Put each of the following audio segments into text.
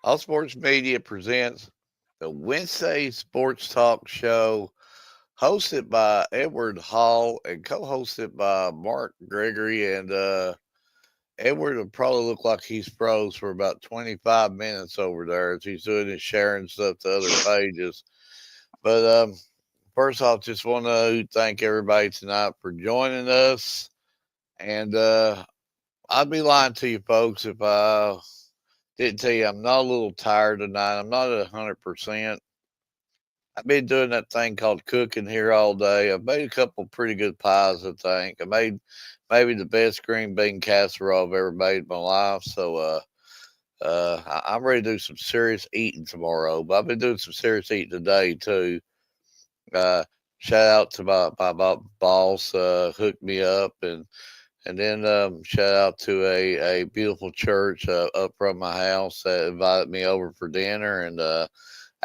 All Sports Media presents the Wednesday Sports Talk Show, hosted by Edward Hall and co-hosted by Mark Gregory. And Edward will probably look like he's froze for about 25 minutes over there as he's doing his sharing stuff to other pages. But first off, just want to thank everybody tonight for joining us. And I'd be lying to you folks if I didn't tell you I'm not a little tired tonight. I'm not at 100%. I've been doing that thing called cooking here all day. I've made a couple pretty good pies, I think. I made maybe the best green bean casserole I've ever made in my life. So I'm ready to do some serious eating tomorrow. But I've been doing some serious eating today too. Uh, Shout out to my boss, hooked me up, and then shout out to a beautiful church up from my house that invited me over for dinner, and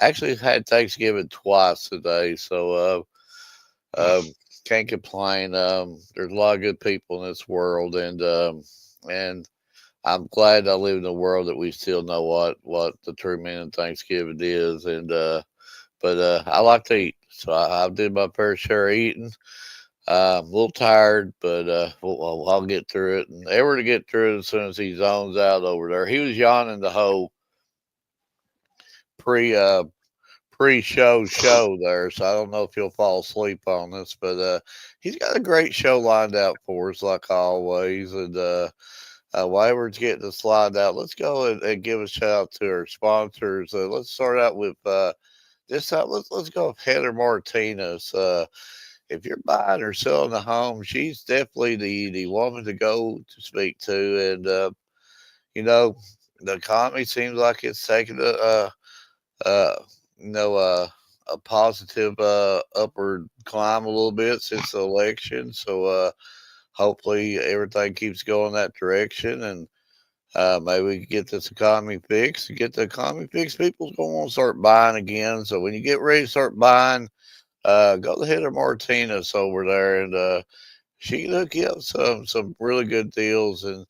actually had Thanksgiving twice today, so can't complain. There's a lot of good people in this world, and I'm glad I live in a world that we still know what the true meaning of Thanksgiving is, and but I like to eat, so I did my fair share of eating. I'm a little tired, but I'll get through it. And ever to get through it as soon as he zones out over there. He was yawning the whole pre uh pre-show there, so I don't know if he'll fall asleep on us. But he's got a great show lined out for us, like always. And while Edward's getting this lined out, let's go and give a shout out to our sponsors. Let's start out with this time. Let's go with Heather Martinez. If you're buying or selling a home, she's definitely the woman to go to speak to. And you know, the economy seems like it's taking uh, you know, a positive upward climb a little bit since the election. So hopefully everything keeps going that direction, and maybe we can get this economy fixed. To get the economy fixed, people's going to want to start buying again. So when you get ready to start buying, go to Heather Martinez over there, and she can hook you up some really good deals. And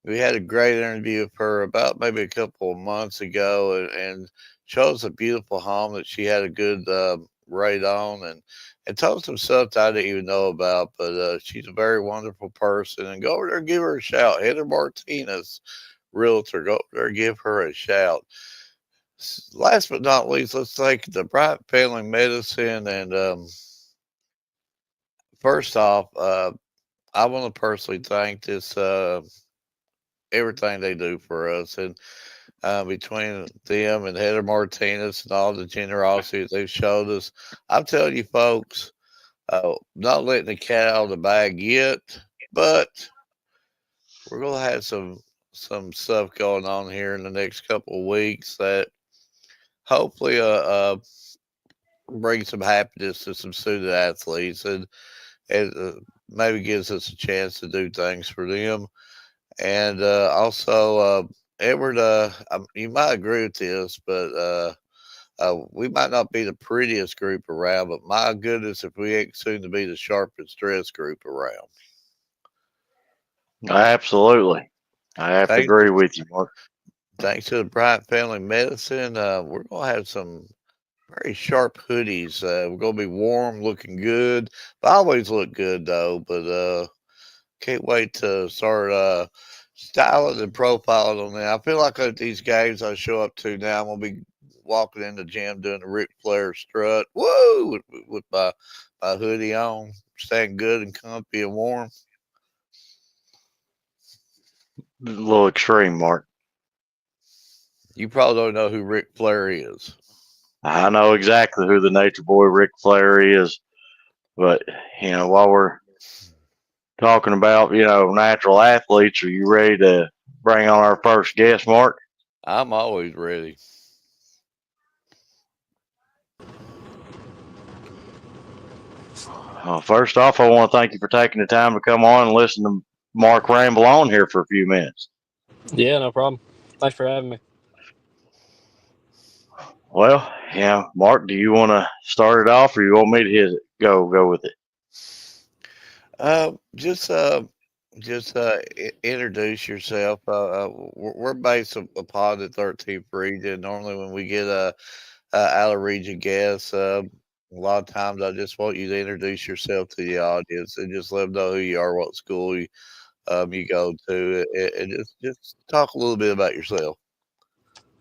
we had a great interview with her about maybe a couple of months ago, and showed us a beautiful home that she had a good rate on, and told us some stuff that I didn't even know about. But she's a very wonderful person, and go over there and give her a shout. Heather Martinez, realtor. Go over there and give her a shout. Last but not least, let's thank the Bryant Family Medicine. And first off, I want to personally thank this everything they do for us, and between them and Heather Martinez and all the generosity they've showed us, I'm telling you, folks, not letting the cat out of the bag yet, but we're gonna have some stuff going on here in the next couple of weeks that hopefully bring some happiness to some student athletes, and maybe gives us a chance to do things for them. And also, Edward, you might agree with this, but we might not be the prettiest group around, but my goodness, if we ain't soon to be the sharpest dressed group around. Absolutely. I have to Thanks, agree with you, Mark. thanks to the Bryant Family Medicine, we're going to have some very sharp hoodies. We're going to be warm, looking good. I always look good, though, but can't wait to start styling and profiling on them. I feel like at these games I show up to now, I'm gonna be walking in the gym doing the Ric Flair strut. Woo! With my hoodie on, staying good and comfy and warm. A little extreme, Mark. You probably don't know who Ric Flair is. I know exactly who the Nature Boy Ric Flair is, but while we're talking about natural athletes, are you ready to bring on our first guest, Mark? I'm always ready. First off, I want to thank you for taking the time to come on and listen to Mark ramble on here for a few minutes. Yeah, no problem. Thanks for having me. Well, Mark, do you want to start it off, or you want me to hit it? Go with it. Just just introduce yourself. We're based upon the 13th region. Normally, when we get a out of region guest, a lot of times I just want you to introduce yourself to the audience and just let them know who you are, what school you go to, and just talk a little bit about yourself.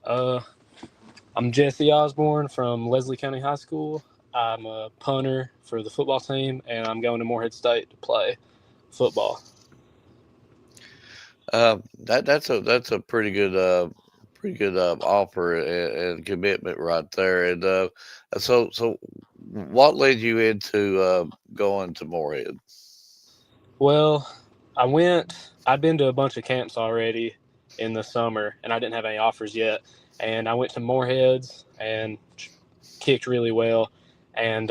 Uh, I'm Jesse Osborne from Leslie County High School. I'm a punter for the football team, and I'm going to Morehead State to play football. That's a pretty good offer and commitment right there. And so what led you into going to Morehead? Well, I'd been to a bunch of camps already in the summer, and I didn't have any offers yet. And I went to Morehead's and kicked really well, and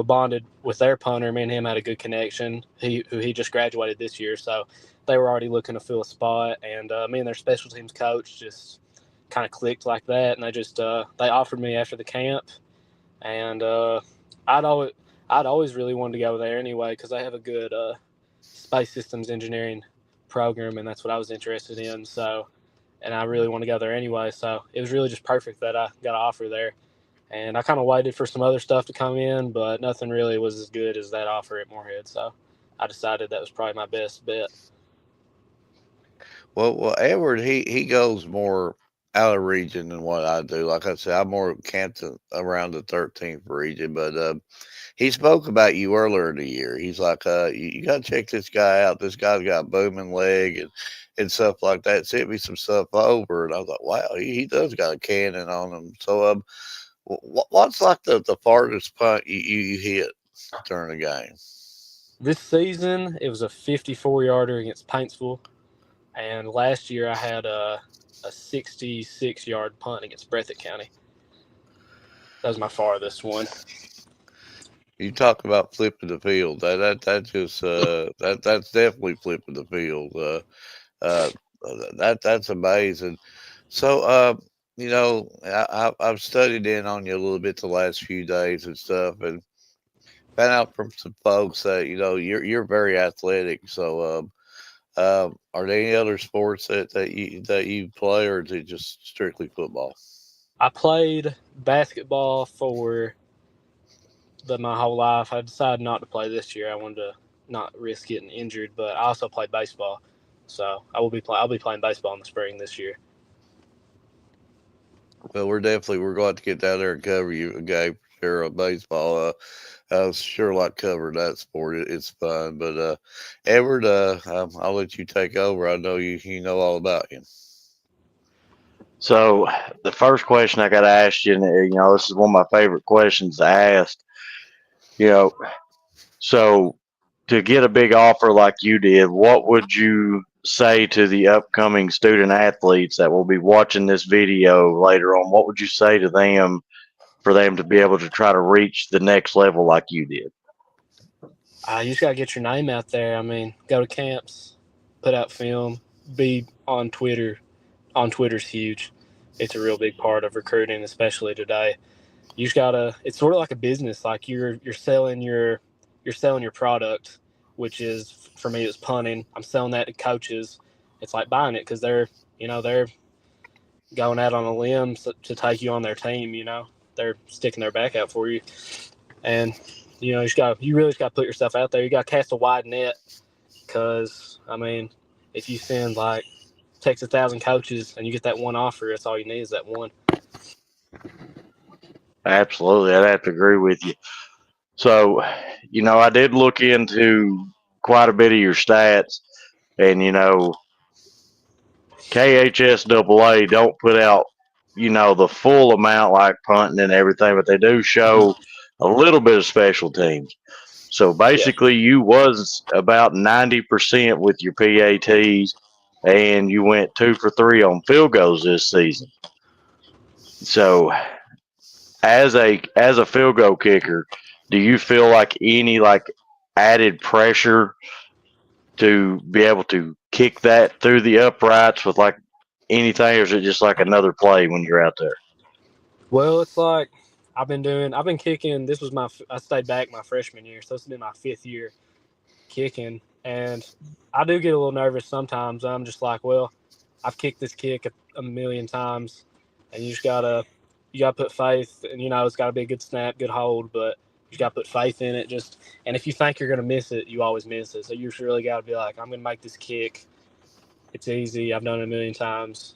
bonded with their punter. Me and him had a good connection. He just graduated this year, so they were already looking to fill a spot. And me and their special teams coach just kind of clicked like that, and they offered me after the camp, and I'd always I'd always really wanted to go there anyway because they have a good space systems engineering program, and that's what I was interested in. So, and I really want to go there anyway. So it was really just perfect that I got an offer there. And I kind of waited for some other stuff to come in, but nothing really was as good as that offer at Moorhead. So I decided that was probably my best bet. Well, Edward, he goes more out of region than what I do. Like I said, I'm more camped around the 13th region, but he spoke about you earlier in the year. He's like, you got to check this guy out. This guy's got a booming leg and stuff like that. Sent me some stuff over, and I was like, wow, he does got a cannon on him. So, what's like the farthest punt you hit during the game? This season, it was a 54-yarder against Paintsville. And last year, I had a 66-yard punt against Breathitt County. That was my farthest one. You talk about flipping the field. That just that's definitely flipping the field. Uh, that's amazing. So, I've studied in on you a little bit the last few days and stuff, and found out from some folks that you're very athletic. So, are there any other sports that you play, or is it just strictly football? I played basketball for my whole life. I decided not to play this year. I wanted to not risk getting injured, but I also played baseball. So I'll be playing baseball in the spring this year. Well, we're going to get down there and cover you a game for sure on baseball. I was sure like covering that sport. It's fun, but Edward, I'll let you take over. I know you know all about him. So the first question I got to ask you, and this is one of my favorite questions to ask. You know, so to get a big offer like you did, what would you say to the upcoming student athletes that will be watching this video later on? What would you say to them for them to be able to try to reach the next level like you did? You just got to get your name out there. I mean, go to camps, put out film, be on Twitter. On Twitter's huge. It's a real big part of recruiting, especially today. You just gotta. It's sort of like a business. Like you're selling your product, which is for me it's punting. I'm selling that to coaches. It's like buying it because they're going out on a limb to take you on their team. They're sticking their back out for you, and you really just got to put yourself out there. You got to cast a wide net because I mean, if you send like takes 1,000 coaches and you get that one offer, that's all you need is that one. Absolutely, I'd have to agree with you. So, I did look into quite a bit of your stats, and KHSAA don't put out, the full amount like punting and everything, but they do show a little bit of special teams. So Yeah. basically, you was about 90% with your PATs, and you went 2 for 3 on field goals this season. So, as a field goal kicker, do you feel like any added pressure to be able to kick that through the uprights with like anything, or is it just like another play when you're out there? Well, it's like I've been kicking. I stayed back my freshman year, so it's been my 5th year. kicking, and I do get a little nervous sometimes. I'm just like, well, I've kicked this kick a million times, and you gotta put faith, and it's got to be a good snap, good hold, but you got to put faith in it. And if you think you're gonna miss it, you always miss it. So you just really got to be like, I'm gonna make this kick. It's easy. I've done it a million times.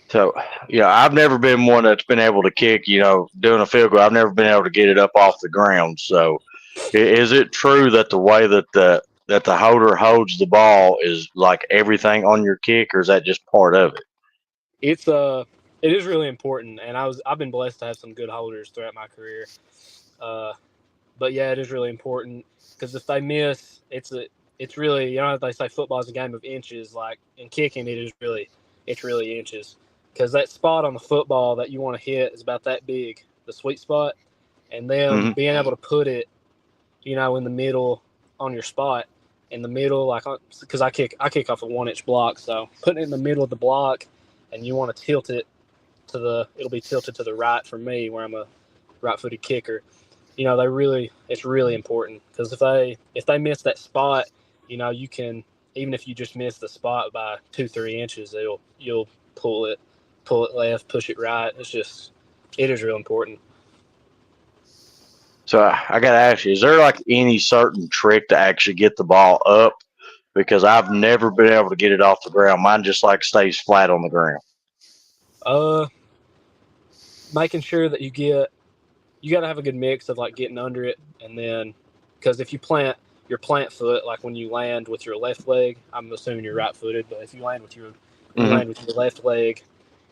So, I've never been one that's been able to kick, doing a field goal. I've never been able to get it up off the ground. So, is it true that the way that the holder holds the ball is like everything on your kick, or is that just part of it? It is really important, and I've been blessed to have some good holders throughout my career. But yeah, it is really important because if they miss, it's really, they say football is a game of inches. Like in kicking, it's really inches, because that spot on the football that you want to hit is about that big, the sweet spot, and them Hmm. being able to put it, in the middle on your spot, in the middle, like because I kick off a 1 inch block, so putting it in the middle of the block, and you want to tilt it it'll be tilted to the right for me where I'm a right-footed kicker. It's really important because if they miss that spot, you can, even if you just miss the spot by 2-3 inches, you'll pull it left, push it right. It is real important. So, I got to ask you, is there like any certain trick to actually get the ball up? Because I've never been able to get it off the ground. Mine just like stays flat on the ground. Uh, Making sure that you got to have a good mix of like getting under it, and then because if you plant your plant foot, like when you land with your left leg, I'm assuming you're right-footed, but if you land with Hmm. your left leg,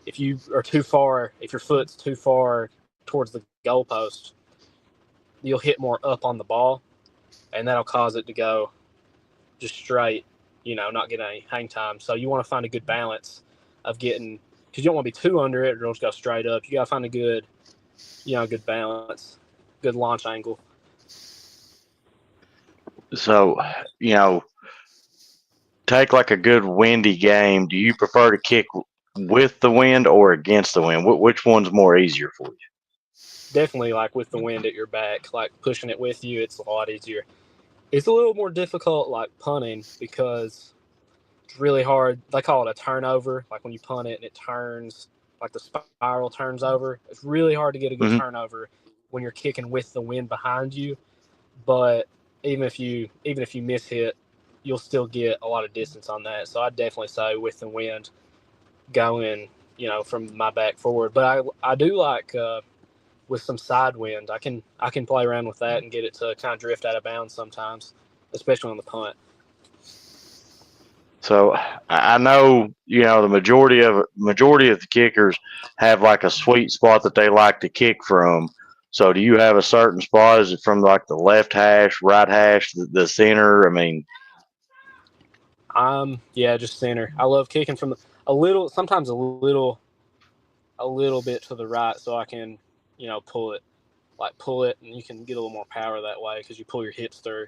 if you are too far, if your foot's too far towards the goalpost, you'll hit more up on the ball, and that'll cause it to go just straight, not get any hang time. So you want to find a good balance of getting, because you don't want to be too under it or it'll just go straight up. You got to find a good balance, good launch angle. So, you know, take like a good windy game. Do you prefer to kick with the wind or against the wind? Which one's more easier for you? Definitely, like with the wind at your back, like pushing it with you, it's a lot easier. It's a little more difficult, like punting, because it's really hard. They call it a turnover, like when you punt it and it turns, like the spiral turns over. It's really hard to get a good Hmm. turnover when you're kicking with the wind behind you. But even if you miss hit, you'll still get a lot of distance on that. So I'd definitely say with the wind going, from my back forward. But I do like with some side wind. I can play around with that and get it to kind of drift out of bounds sometimes, especially on the punt. So I know the majority of the kickers have like a sweet spot that they like to kick from. So do you have a certain spot? Is it from like the left hash, right hash, the center? I mean, Yeah, just center. I love kicking from a little, sometimes a little bit to the right, so I can, pull it, and you can get a little more power that way because you pull your hips through.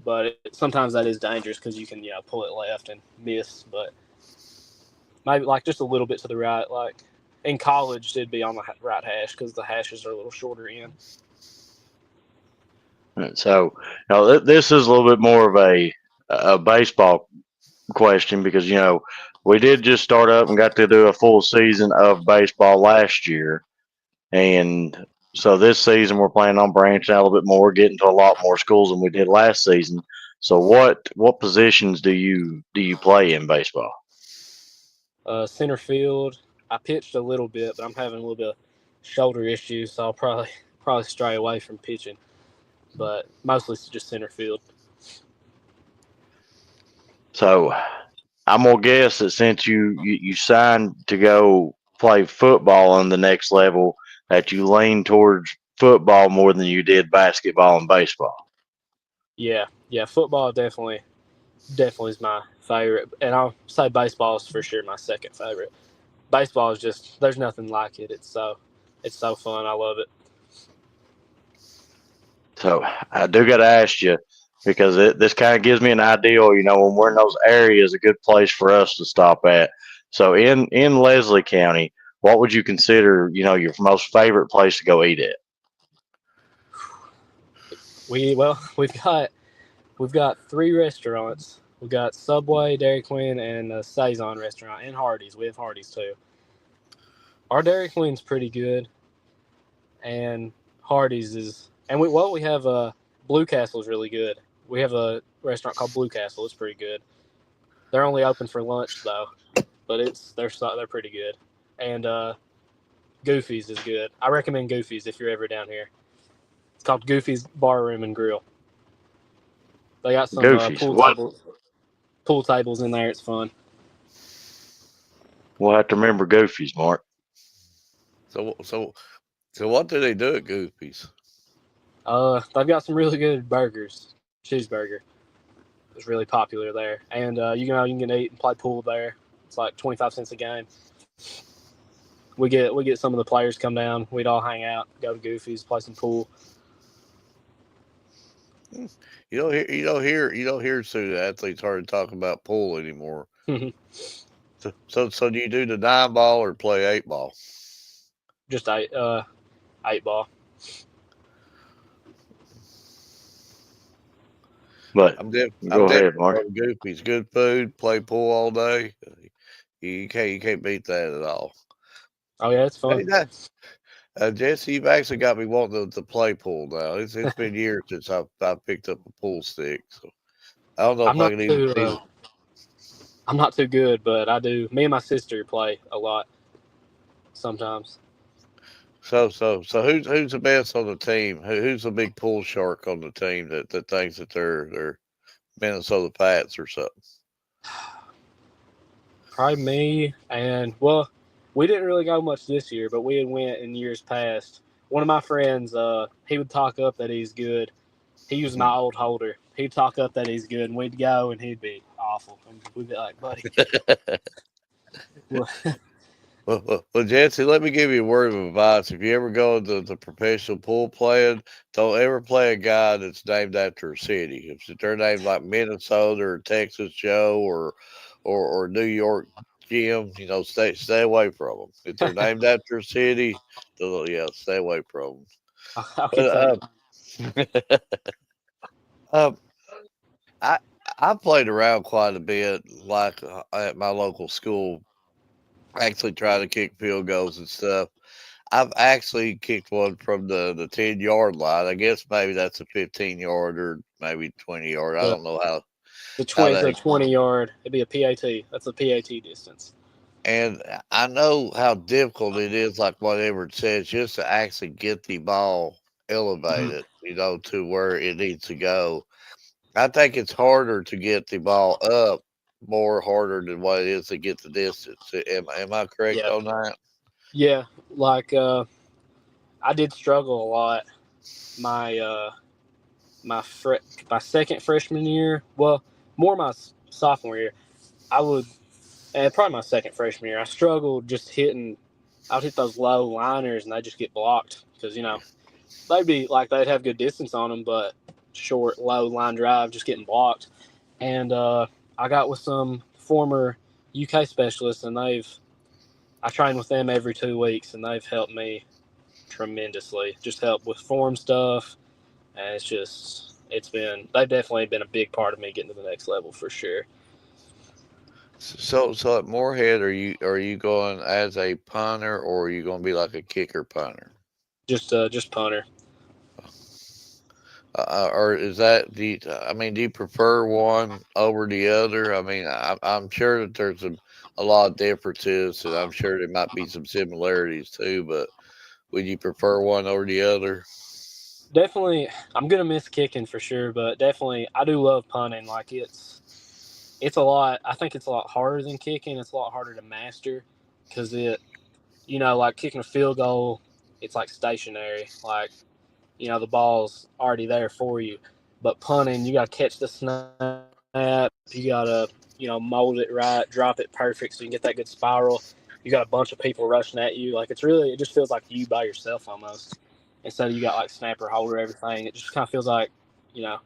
But sometimes that is dangerous because you can, pull it left and miss. But maybe like just a little bit to the right. Like in college, it'd be on the right hash because the hashes are a little shorter in. so this is a little bit more of a baseball question because we did just start up and got to do a full season of baseball last year, and so this season we're planning on branching out a little bit more, getting to a lot more schools than we did last season. So what positions do you play in baseball? Center field. I pitched a little bit, but I'm having a little bit of shoulder issues, so I'll probably stray away from pitching. But mostly it's just center field. So I'm gonna guess that since you signed to go play football on the next level, that you lean towards football more than you did basketball and baseball. Yeah. Football definitely is my favorite, and I'll say baseball is for sure my second favorite. Baseball is just, there's nothing like it. It's so fun. I love it. So I do got to ask you because this kind of gives me an idea. When we're in those areas, a good place for us to stop at. So in Leslie County, what would you consider your most favorite place to go eat at? We've got 3 restaurants. We've got Subway, Dairy Queen, and a Saison restaurant, and Hardee's. We have Hardee's too. Our Dairy Queen's pretty good, and Hardee's is, and we have Blue Castle's really good. We have a restaurant called Blue Castle. It's pretty good. They're only open for lunch though, but they're pretty good. And Goofy's is good. I recommend Goofy's if you're ever down here. It's called Goofy's Bar Room and Grill. They got some Goofy's. What? pool tables in there. It's fun. We'll have to remember Goofy's, Mark. So what do they do at Goofy's? They've got some really good burgers. Cheeseburger is really popular there, and you can eat and play pool there. It's like 25 cents a game. We get some of the players come down. We'd all hang out, go to Goofy's, play some pool. You don't hear student athletes hardly talking about pool anymore. So do you do the 9 ball or play 8 ball? Just 8 ball. But I'm go definitely ahead, Mark. from Goofy's. Good food, play pool all day. You can't beat that at all. Oh yeah, it's Hey, fun. Jesse, you've actually got me wanting to play pool now. It's been years since I've picked up a pool stick, so I don't know I'm if I not can too even. I'm not too good, but I do. Me and my sister play a lot sometimes. So who's the best on the team? Who's the big pool shark on the team that thinks that they're Minnesota Pats or something? Probably me, and well, we didn't really go much this year, but we had went in years past. One of my friends, he would talk up that he's good. He was my old holder. He'd talk up that he's good, and we'd go, and he'd be awful. And we'd be like, buddy. Well, Well, Jesse, let me give you a word of advice. If you ever go into the professional pool playing, don't ever play a guy that's named after a city. If they're named like Minnesota or Texas Joe or New York Jim, stay away from them. If they're named after a city, stay away from I'll keep them. that. Um, I I played around quite a bit, like at my local school. Actually, trying to kick field goals and stuff. I've actually kicked one from the 10-yard line. I guess maybe that's a 15-yard or maybe 20-yard. I The don't know how it's a they. 20 yard. It'd be a PAT. That's a PAT distance. And I know how difficult it is, like whatever it says, just to actually get the ball elevated, to where it needs to go. I think it's harder to get the ball up, more harder than what it is to get the distance. Am I correct Yeah, on that? yeah. Like I did struggle a lot. My my fre- my second freshman year. Well, more my sophomore year. I would, and probably my second freshman year. I struggled just hitting. I would hit those low liners, and they just get blocked because they'd have good distance on them, but short, low line drive just getting blocked. And I got with some former UK specialists, and I train with them every 2 weeks, and they've helped me tremendously. Just help with form stuff, and they've definitely been a big part of me getting to the next level for sure. So at Moorhead, are you going as a punter or are you going to be like a kicker punter? Just punter. Or is that do you prefer one over the other? I mean, I'm sure that there's a lot of differences, and I'm sure there might be some similarities too. But would you prefer one over the other? Definitely, I'm gonna miss kicking for sure, but definitely I do love punting. Like it's a lot. I think it's a lot harder than kicking. It's a lot harder to master because like kicking a field goal, it's like stationary. Like the ball's already there for you. But punting, you got to catch the snap. You got to mold it right, drop it perfect so you can get that good spiral. You got a bunch of people rushing at you. Like it just feels like you by yourself almost. Instead of you got like snapper, holder, everything. It just kind of feels like, you know,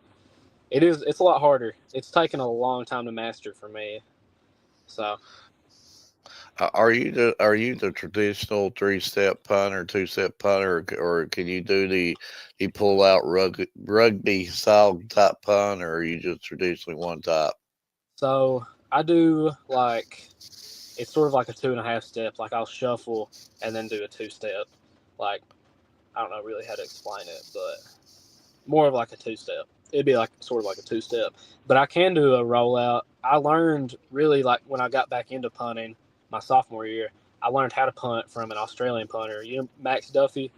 it's a lot harder. It's taken a long time to master for me. So Are you the traditional 3-step punter, 2-step punter, or can you do the pull out rugby style type punt, or are you just traditionally one type? So I do like it's sort of like a 2.5 step. Like I'll shuffle and then do a 2 step. Like I don't know really how to explain it, but more of like a 2 step. It'd be like sort of like a 2 step. But I can do a rollout. I learned really like when I got back into punting my sophomore year. I learned how to punt from an Australian punter. You know Max Duffy.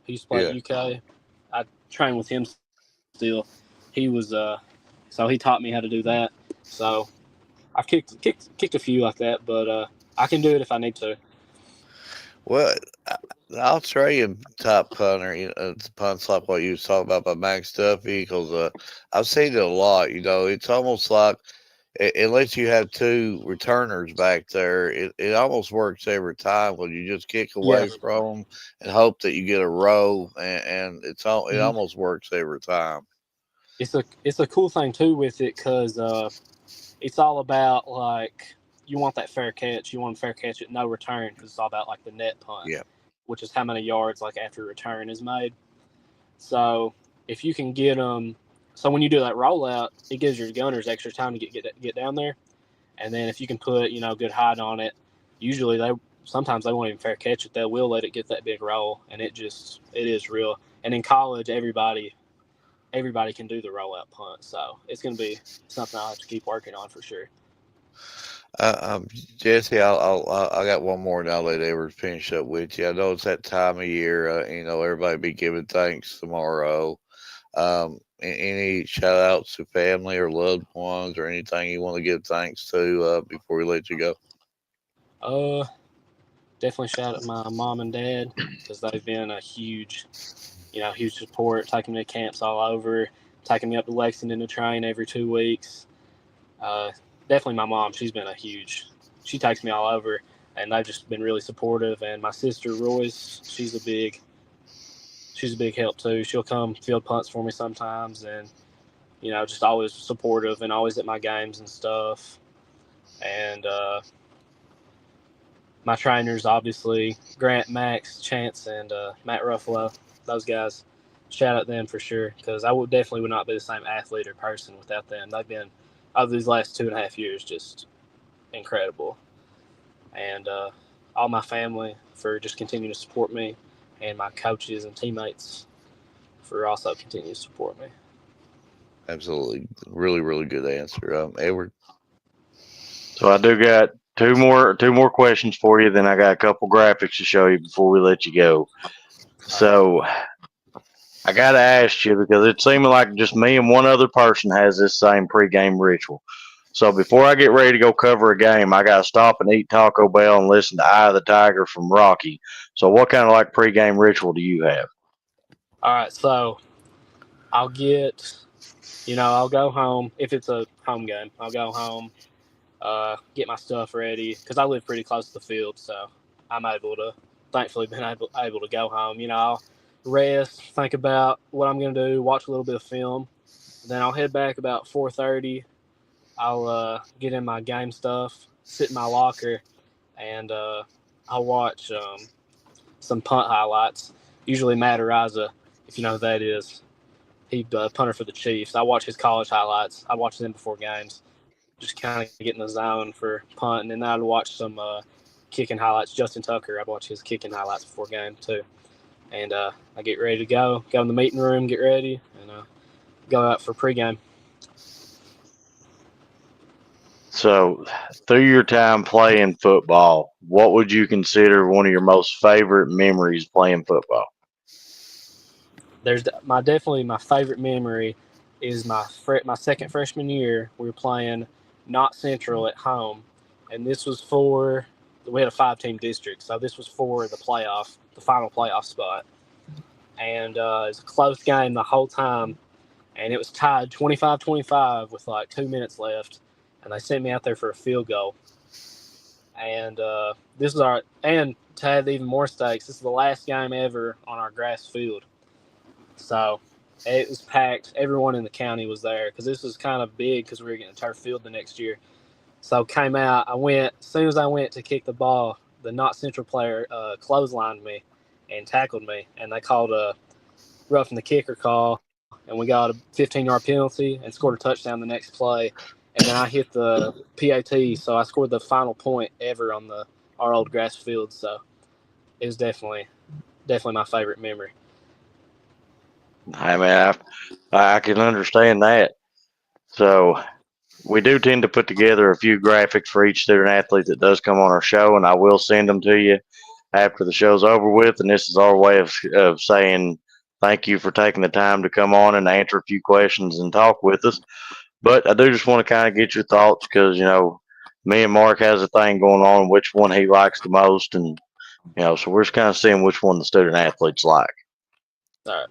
He used to play at Yeah. UK. I trained with him still. He was so he taught me how to do that. So I've kicked a few like that, but I can do it if I need to. Well, the Australian type punter, it's punts like what you was talking about by Max Duffy, because I've seen it a lot. It's almost like unless you have two returners back there, it almost works every time when you just kick Yeah. away from them and hope that you get a row, and it Mhm. almost works every time. It's a cool thing too with it because it's all about like you want that fair catch. You want a fair catch at no return because it's all about like the net punt, Yeah. which is how many yards like after return is made. So if you can get them, so when you do that rollout, it gives your gunners extra time to get down there. And then if you can put good height on it, usually they sometimes they won't even fair catch it. They will let it get that big roll, and it is real. And in college, everybody can do the rollout punt, so it's going to be something I'll have to keep working on for sure. Uh, um, Jesse, I got one more, and I'll let Edward finish up with you. I know it's that time of year. Everybody be giving thanks tomorrow. Any shout outs to family or loved ones or anything you want to give thanks to before we let you go? Uh, Definitely shout out my mom and dad because they've been a huge support, taking me to camps all over, taking me up to Lexington to train every 2 weeks. Uh, Definitely my mom. She takes me all over, and they've just been really supportive. And my sister Royce, she's a big help too. She'll come field punts for me sometimes, and just always supportive and always at my games and stuff. And my trainers, obviously, Grant, Max, Chance, and Matt Ruffalo. Those guys, shout out them for sure because I would definitely would not be the same athlete or person without them. They've been over these last 2.5 years just incredible, and all my family for just continuing to support me, and my coaches and teammates for also continuing to support me. Absolutely, really, really good answer, Edward. So I do got two more questions for you. Then I got a couple graphics to show you before we let you go. All right. So I got to ask you because it's seeming like just me and one other person has this same pregame ritual. So before I get ready to go cover a game, I got to stop and eat Taco Bell and listen to Eye of the Tiger from Rocky. So what kind of like pregame ritual do you have? All right. So I'll I'll go home if it's a home game. I'll go home, get my stuff ready because I live pretty close to the field, so I'm able to, thankfully, been able to go home. I'll rest, think about what I'm gonna do, watch a little bit of film, then I'll head back about 4:30. I'll get in my game stuff, sit in my locker, and I'll watch some punt highlights. Usually Matt Ariza, if you know who that is. He punter for the Chiefs. I watch his college highlights. I watch them before games just kind of get in the zone for punt, and then I'd watch some kicking highlights. Justin Tucker, I'd watch his kicking highlights before game too, and I get ready to go in the meeting room, get ready, and go out for pregame. So through your time playing football, what would you consider one of your most favorite memories playing football? There's definitely my favorite memory is my second freshman year. We were playing not Central at home, and this was for we had a 5-team district, so this was for the final playoff spot, and it was a close game the whole time, and it was tied 25-25 with like 2 minutes left, and they sent me out there for a field goal, and this is our and to add even more stakes, this is the last game ever on our grass field. So it was packed. Everyone in the county was there because this was kind of big because we were getting a turf field the next year. So came out. As soon as I went to kick the ball, the not Central player clotheslined me and tackled me, and they called a roughing the kicker call, and we got a 15-yard penalty and scored a touchdown the next play. And then I hit the PAT, so I scored the final point ever on our old grass field. So it was definitely my favorite memory. I mean, I can understand that. So we do tend to put together a few graphics for each student athlete that does come on our show, and I will send them to you after the show's over with. And this is our way of saying thank you for taking the time to come on and answer a few questions and talk with us. But I do just want to kind of get your thoughts because, me and Mark has a thing going on, which one he likes the most. And, so we're just kind of seeing which one the student athletes like. All right.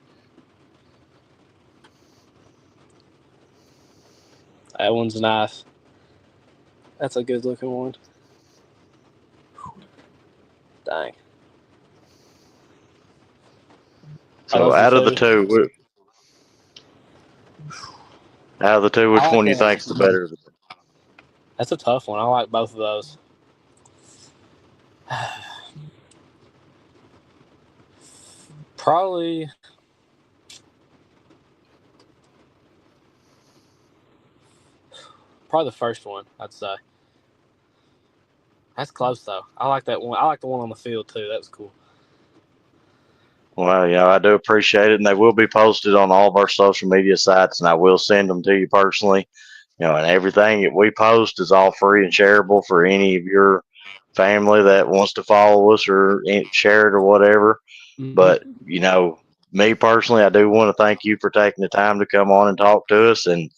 That one's nice. That's a good looking one. Dang. So out of the two, which one do you think is the better of the two? That's a tough one. I like both of those. Probably the first one, I'd say. That's close though. I like that one. I like the one on the field too. That was cool. Well, I do appreciate it, and they will be posted on all of our social media sites, and I will send them to you personally. And everything that we post is all free and shareable for any of your family that wants to follow us or share it or whatever. Mm-hmm. But, me personally, I do want to thank you for taking the time to come on and talk to us. And,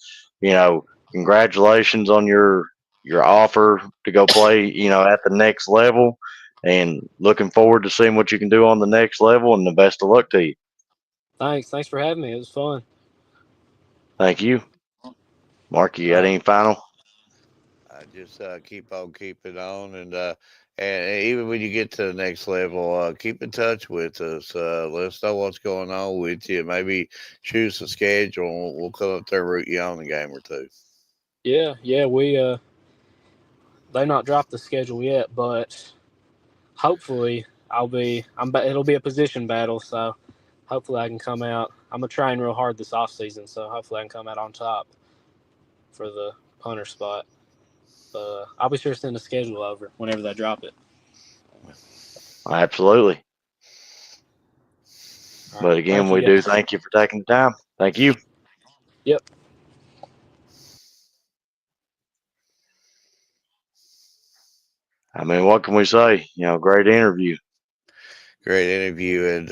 congratulations on your offer to go play, at the next level. And looking forward to seeing what you can do on the next level. And the best of luck to you. Thanks for having me. It was fun. Thank you. Mark, you got any final? I just keep on keeping on, and even when you get to the next level, keep in touch with us. Let us know what's going on with you. Maybe choose a schedule, and we'll come up there and root you on a game or two. Yeah, we they not dropped the schedule yet, but hopefully it'll be a position battle, so hopefully I can come out. I'm trying real hard this off season, so hopefully I can come out on top for the punter spot. I'll be sure to send the schedule over whenever they drop it. Absolutely. Right. But again, we do thank you for taking the time. Thank you. Yep. I mean, what can we say? Great interview. Great interview, and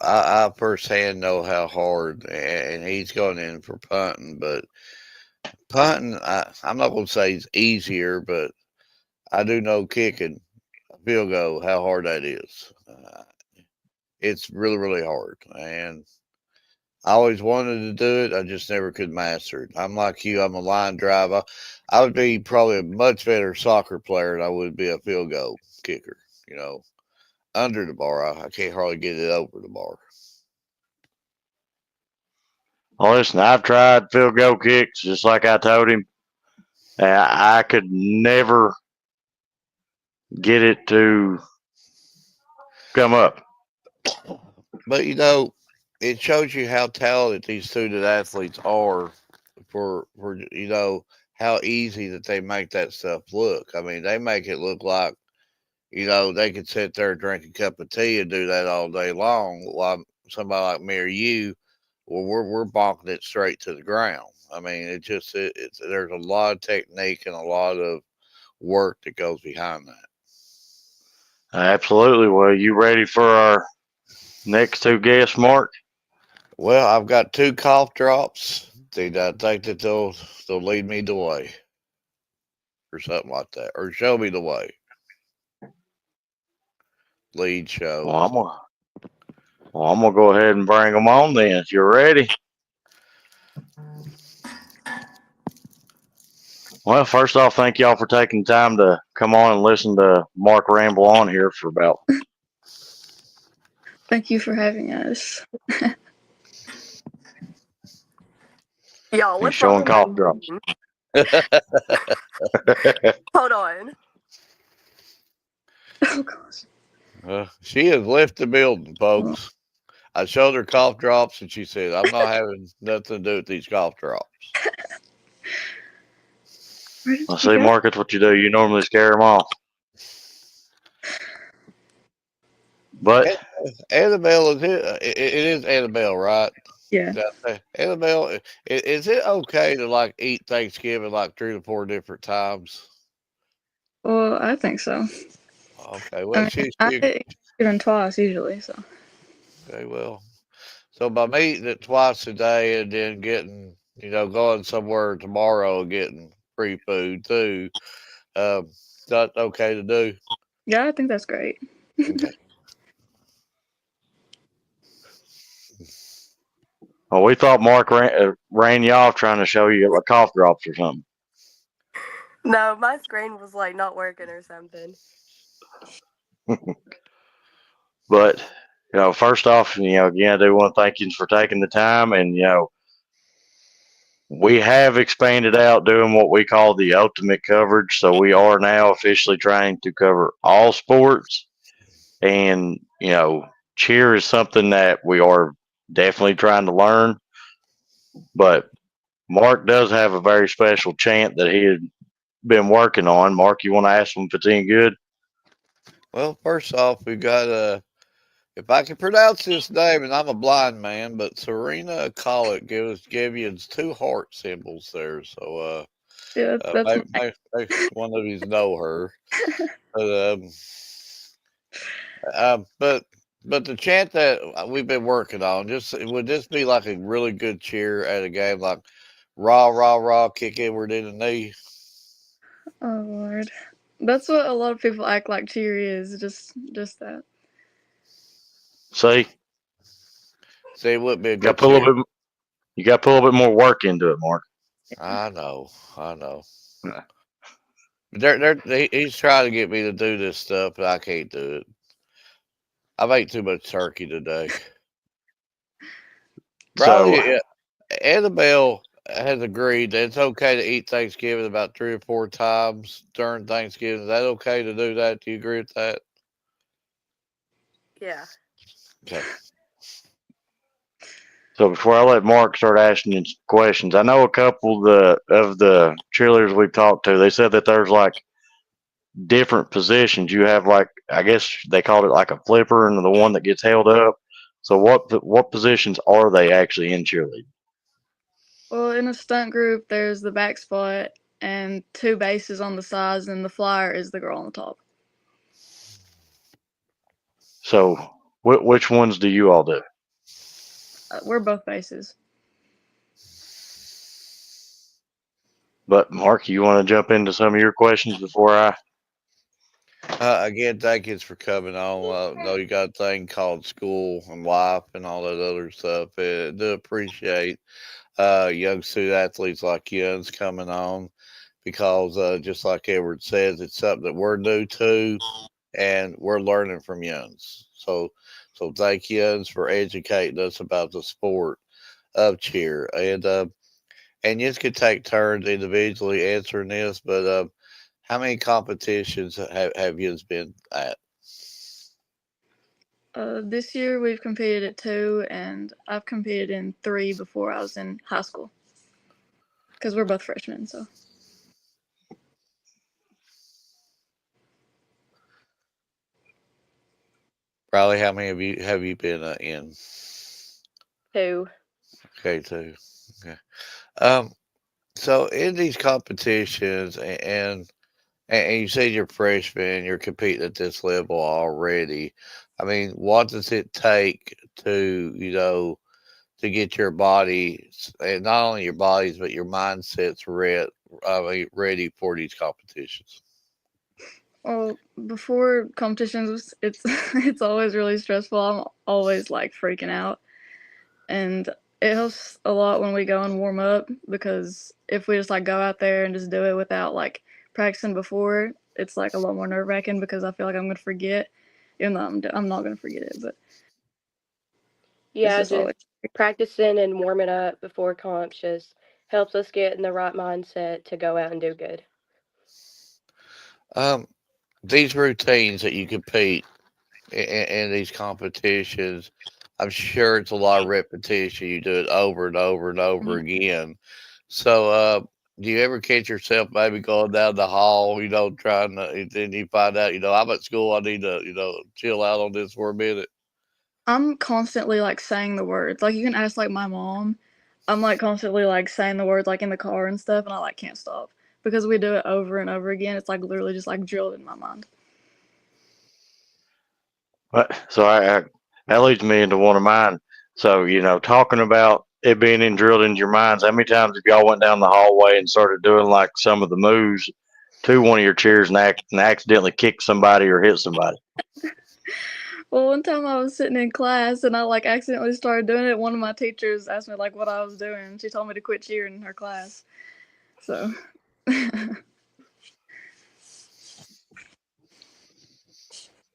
I firsthand know how hard, and he's going in for punting, but punting, I'm not going to say it's easier, but I do know kicking a field goal, how hard that is. It's really, really hard, and I always wanted to do it. I just never could master it. I'm like you. I'm a line driver. I would be probably a much better soccer player than I would be a field goal kicker. Under the bar, I can't hardly get it over the bar. Well, listen, I've tried field goal kicks, just like I told him. I could never get it to come up. But it shows you how talented these student athletes are for how easy that they make that stuff look. I mean, they make it look like they could sit there and drink a cup of tea and do that all day long. While somebody like me or you, well, we're bonking it straight to the ground. I mean, it's there's a lot of technique and a lot of work that goes behind that. Absolutely. Well, you ready for our next two guests, Mark? Well, I've got two cough drops. I think that they'll lead me the way, or something like that, or show me the way. Lead show. I'm gonna go ahead and bring them on then. If you're ready. Well, first off, thank y'all for taking time to come on and listen to Mark ramble on here for about. Thank you for having us. Yo, what's showing up? cough drops. Hold on. Oh gosh. She has left the building, folks. I showed her cough drops, and she said, "I'm not having nothing to do with these cough drops." Where did I she see, go? Mark, it's what you do. You normally scare them off. But Annabelle, it is Annabelle, right? Yeah. Annabelle, is it okay to like eat Thanksgiving like 3 to 4 different times? Well, I think so. Okay, well, I mean, I eat even twice usually, so. okay, well, so by me eating it twice a day and then getting, going somewhere tomorrow and getting free food too, that's okay to do. Yeah, I think that's great. Okay. well, we thought Mark ran you off trying to show you like cough drops or something. No, my screen was like not working or something. But first off, again, I do want to thank you for taking the time, and we have expanded out doing what we call the ultimate coverage. So we are now officially trying to cover all sports, and cheer is something that we are definitely trying to learn. But Mark does have a very special chant that he had been working on. Mark, you want to ask him if it's any good? Well, first off, we got if I can pronounce this name, and I'm a blind man, but Serena Collett gave you 2 heart symbols there. So Yeah, that's maybe one of you know her. But but the chant that we've been working on, would this be like a really good cheer at a game, like rah rah rah, kick Edward in the knee? oh Lord. That's what a lot of people act like cheer is, just that. See, See, it wouldn't be a you got good to put a cheer. little bit. You got to put a little bit more work into it, Mark. I know. Yeah. He's trying to get me to do this stuff, but I can't do it. I've ate too much turkey today. So, Riley, Annabelle has agreed that it's okay to eat Thanksgiving about 3 or 4 times during Thanksgiving. Is that okay to do that? Do you agree with that? Yeah. Okay. so before I let Mark start asking you questions, I know a couple of the cheerleaders we've talked to. They said that there's like different positions. You have like, I guess they called it like a flipper and the one that gets held up. So what positions are they actually in cheerleading? Well, in a stunt group, there's the back spot and 2 bases on the sides, and the flyer is the girl on the top. So which ones do you all do? We're both bases. But Mark, you want to jump into some of your questions before I? Again, thank you for coming on. I know you got a thing called school and life and all that other stuff. I do appreciate young student athletes like you coming on because, just like Edward says, it's something that we're new to and we're learning from Yuns. So thank Yuns for educating us about the sport of cheer. And Yuns could take turns individually answering this, but how many competitions have Yuns been at? This year we've competed at 2, and I've competed in 3 before I was in high school. Because we're both freshmen, so. Riley, how many have you been in? 2. Okay, two. Okay. Um. So in these competitions, and you said you're freshman, you're competing at this level already. I mean, what does it take to to get your body, and not only your bodies but your mindsets ready for these competitions? Well, before competitions, it's it's always really stressful. I'm always like freaking out, and it helps a lot when we go and warm up, because if we just like go out there and just do it without like practicing before, it's like a lot more nerve wracking because I feel like I'm gonna forget, even though I'm not gonna forget it, but it's Yeah, just just always. practicing and warming up before comps just helps us get in the right mindset to go out and do good. Um, these routines that you compete in these competitions, I'm sure it's a lot of repetition. You do it over and over and over Mhm. again. So, do you ever catch yourself maybe going down the hall, trying to, and then you find out, I'm at school, I need to, chill out on this for a minute? I'm constantly like saying the words. Like you can ask like my mom. I'm like constantly like saying the words like in the car and stuff, and I like can't stop because we do it over and over again. It's like literally just like drilled in my mind. So that leads me into one of mine. So talking about it being drilled into your minds. How many times have y'all went down the hallway and started doing like some of the moves to one of your cheers and accidentally kicked somebody or hit somebody? Well, one time I was sitting in class and I like accidentally started doing it. One of my teachers asked me like what I was doing. She told me to quit cheering in her class. So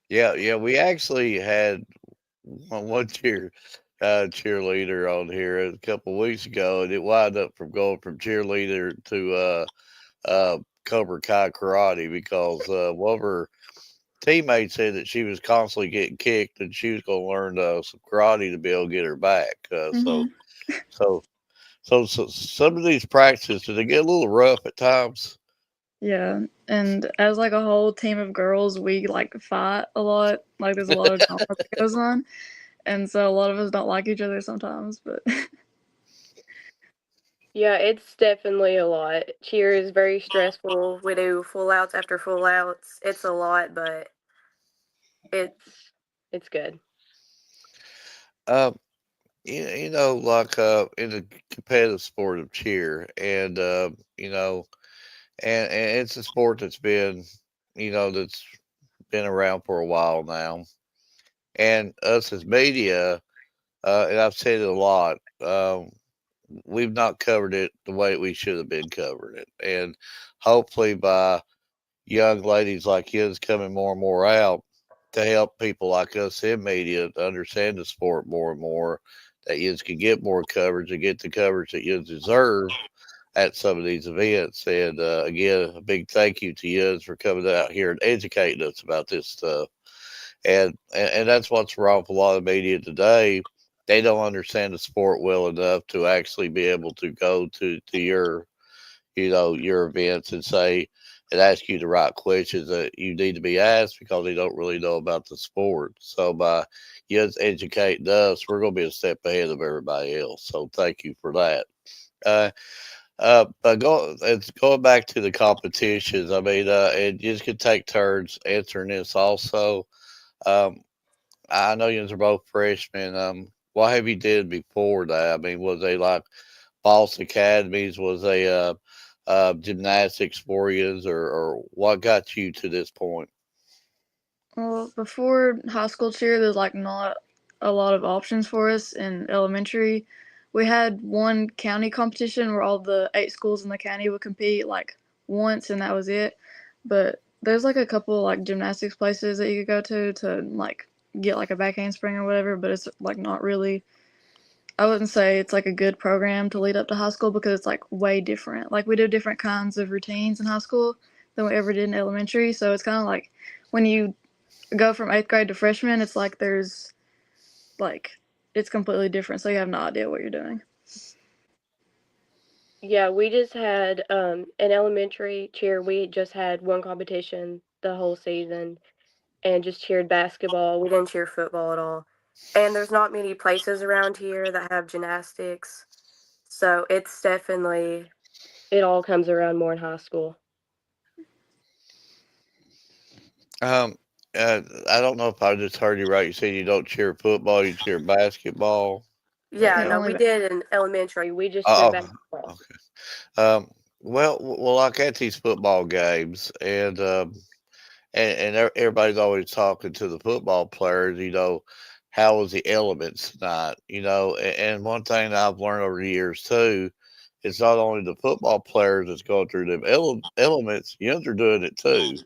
Yeah, yeah, we actually had one cheerleader on here a couple of weeks ago, and it wound up from going from cheerleader to Cobra Kai karate because one of her teammates said that she was constantly getting kicked, and she was going to learn some karate to be able to get her back. hmm So, so some of these practices, do they get a little rough at times? yeah, and as like a whole team of girls, we like fight a lot. Like there's a lot of drama that goes on, and so a lot of us don't like each other sometimes. But Yeah, it's definitely a lot. Cheer is very stressful. We do full outs after full outs. It's a lot, but it's good. Um, like in the competitive sport of cheer, and and it's a sport that's been around for a while now. And us as media, and I've said it a lot, we've not covered it the way we should have been covering it. And hopefully, by young ladies like you coming more and more out to help people like us in media to understand the sport more and more, that you can get more coverage and get the coverage that you deserve at some of these events. And again, a big thank you to you for coming out here and educating us about this stuff. And that's what's wrong with a lot of media today. They don't understand the sport well enough to actually be able to go to your events and say and ask you the right questions that you need to be asked because they don't really know about the sport. So by you educating us, we're going to be a step ahead of everybody else. So thank you for that. Uh, but it's going back to the competitions. I mean, and you can take turns answering this also. Um, I know you are both freshmen. What have you did before that? I mean, was they like false academies? Was they gymnastics for you, or what got you to this point? well, before high school cheer, there's like not a lot of options for us in elementary. We had one county competition where all the 8 schools in the county would compete like once, and that was it. But there's like a couple like gymnastics places that you could go to like get like a back handspring or whatever. But it's like not really. I wouldn't say it's like a good program to lead up to high school because it's like way different. Like we do different kinds of routines in high school than we ever did in elementary. So it's kind of like when you go from 8th grade to freshman, it's like there's like it's completely different. So you have no idea what you're doing. Yeah, we just had in elementary cheer. We just had one competition the whole season, and just cheered basketball. We didn't cheer football at all. And there's not many places around here that have gymnastics, so it's definitely it all comes around more in high school. Um, I don't know if I just heard you right. You said you don't cheer football, you cheer basketball. Yeah, Yeah, Uh, no, only we that. did in elementary. We just cheered oh, basketball. okay. Well, like at these football games, and everybody's always talking to the football players. How was the elements tonight? And one thing that I've learned over the years too, it's not only the football players that's going through them elements. You're doing it too.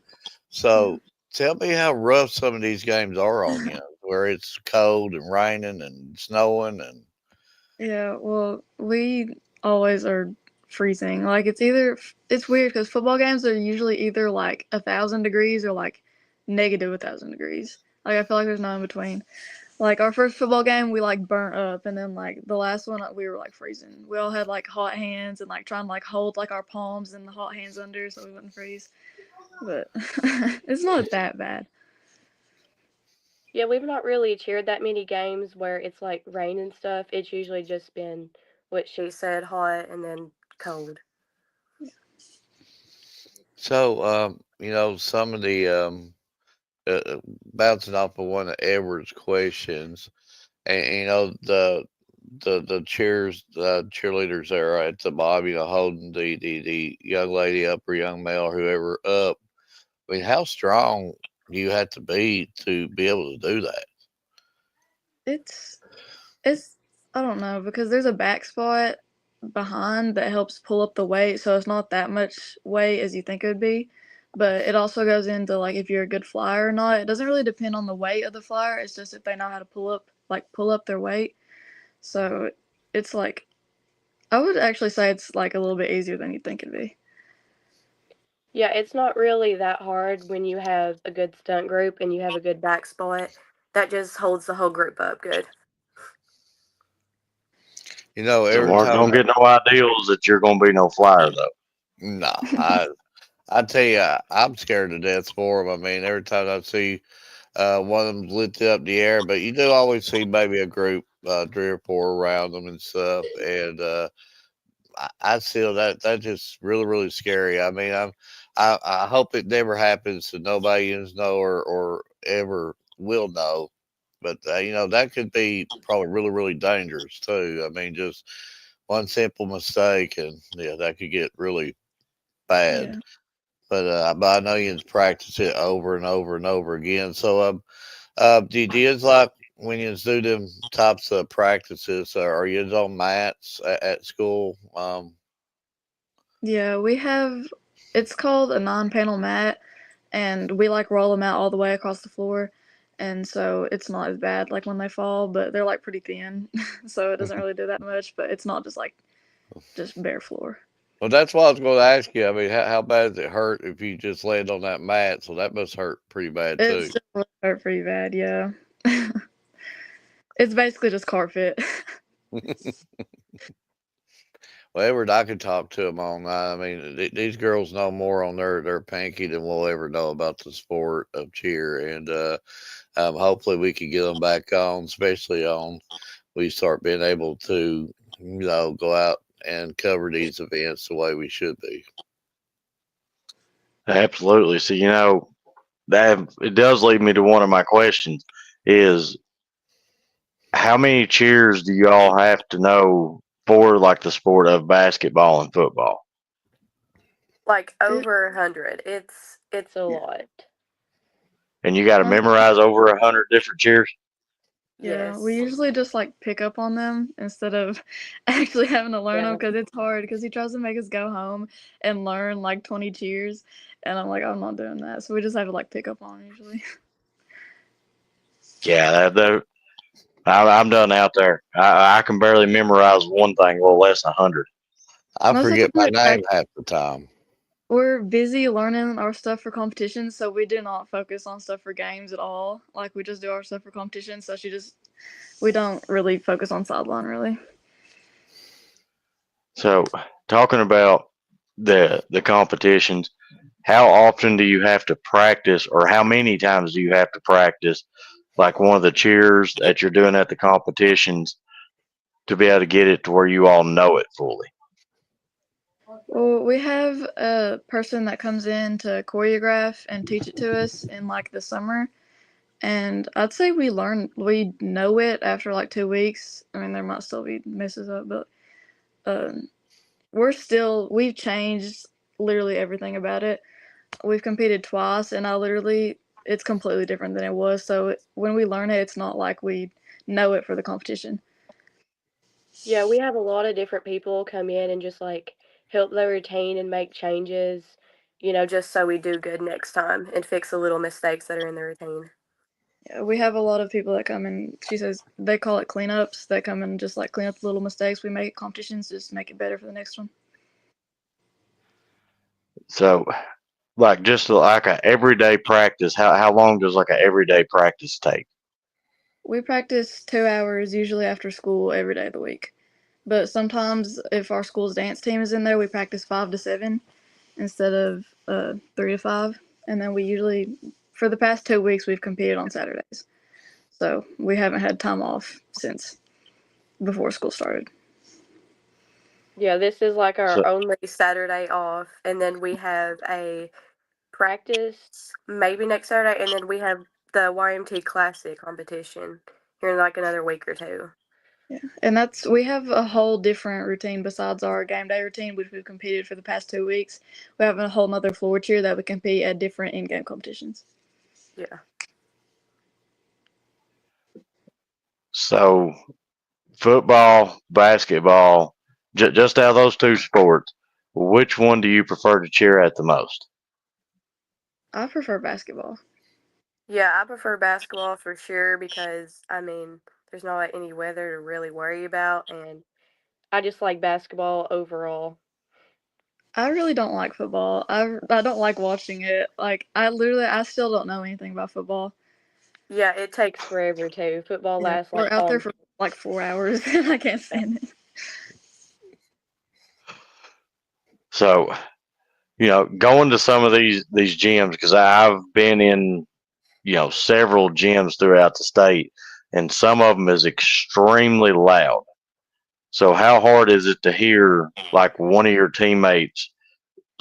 Yeah. So tell me how rough some of these games are on you, where it's cold and raining and snowing and Yeah, well, we always are freezing. Like it's weird because football games are usually either like 1,000 degrees or like negative 1,000 degrees. Like I feel like there's no in between. Like our first football game, we like burnt up, and then like the last one, we were like freezing. We all had like hot hands and like trying to like hold like our palms and the hot hands under so we wouldn't freeze. But it's not that bad. Yeah, we've not really cheered that many games where it's like rain and stuff. It's usually just been what she said, hot and then cold. So, some of the bouncing off of one of Edward's questions, and the cheerleaders there at the bottom, holding the young lady up or young male, whoever up. I mean, how strong do you have to be able to do that? It's it's I don't know because there's a back spot behind that helps pull up the weight, so it's not that much weight as you think it would be. But it also goes into like if you're a good flyer or not. It doesn't really depend on the weight of the flyer. It's just if they know how to pull up their weight. So it's like I would actually say it's like a little bit easier than you think it'd be. Yeah, it's not really that hard when you have a good stunt group and you have a good back spot. That just holds the whole group up good. So Every Mark, time don't get no ideals that you're gonna be no flyer though. no, I tell you, I'm scared to death for them. I mean, every time I see one of them lifted up in the air, but you do always see maybe a group, 3 or 4 around them and stuff, and I feel that's just really really scary. I mean, I hope it never happens to nobody know or ever will know, but that could be probably really really dangerous too. I mean, just one simple mistake, and yeah, that could get really bad. Yeah. But I know you practice it over and over and over again. So do you like when you do them types of practices? Are you on mats at school? Yeah, we have it's called a 9-panel mat and we like roll them out all the way across the floor. And so it's not as bad like when they fall, but they're like pretty thin. So it doesn't really do that much, but it's not just like just bare floor. Well, that's what I was going to ask you. I mean, how bad does it hurt if you just land on that mat? So that must hurt pretty bad It's too. just hurt pretty bad, yeah. It's basically just carpet. Well, Edward, I could talk to them all night. I mean, these girls know more on their pinky than we'll ever know about the sport of cheer, and hopefully we can get them back on, especially on we start being able to, go out and cover these events the way we should be. Absolutely. So that it does lead me to one of my questions: is how many cheers do you all have to know for like the sport of basketball and football? Like It, over 100. It's a yeah. lot. And you got to Um, memorize over 100 different cheers. yeah, we Yes. usually just like pick up on them instead of actually having to learn them Yeah. because it's hard because he tries to make us go home and learn like 20 cheers. And I'm like, I'm not doing that. So we just have to like pick up on 'em usually. Yeah, I'm done out there. I can barely memorize one thing, a little less than 100. I Most of the forget time my it's name like half the time. we're busy learning our stuff for competitions, so we do not focus on stuff for games at all. Like we just do our stuff for competition, so we don't really focus on sideline really. So, talking about the competitions, how often do you have to practice, or how many times do you have to practice, like one of the cheers that you're doing at the competitions, to be able to get it to where you all know it fully? Well, we have a person that comes in to choreograph and teach it to us in like the summer. And I'd say we know it after like 2 weeks. I mean, there might still be messes up, but um, we've changed literally everything about it. We've competed twice, and it's completely different than it was. So when we learn it, it's not like we know it for the competition. Yeah, we have a lot of different people come in and just like help their routine and make changes, just so we do good next time and fix the little mistakes that are in the routine. Yeah, we have a lot of people that come in. She says they call it cleanups. That come and just like clean up the little mistakes we make at competitions, just make it better for the next one. So, like, just like a everyday practice, how long does like a everyday practice take? We practice 2 hours usually after school every day of the week. But sometimes, if our school's dance team is in there, we practice 5 to 7 instead of 3 to 5. And then we usually, for the past 2 weeks, we've competed on Saturdays. So we haven't had time off since before school started. Yeah, this is like our So, only Saturday off, and then we have a practice maybe next Saturday, and then we have the YMT Classic competition here in like another week or two. Yeah, and we have a whole different routine besides our game day routine, which we've competed for the past 2 weeks. We have a whole nother floor cheer that we compete at different in-game competitions. Yeah. so football, basketball, just out of those two sports, which one do you prefer to cheer at the most? I prefer basketball. Yeah, I prefer basketball for sure because I mean, there's not like, any weather to really worry about, and I just like basketball overall. I really don't like football. I don't like watching it. Like I still don't know anything about football. Yeah, it takes forever too. Football Yeah, lasts we're like out all there night. for like 4 hours, and I can't stand it. So, going to some of these gyms because I've been in, several gyms throughout the state, and some of them is extremely loud. So, how hard is it to hear like one of your teammates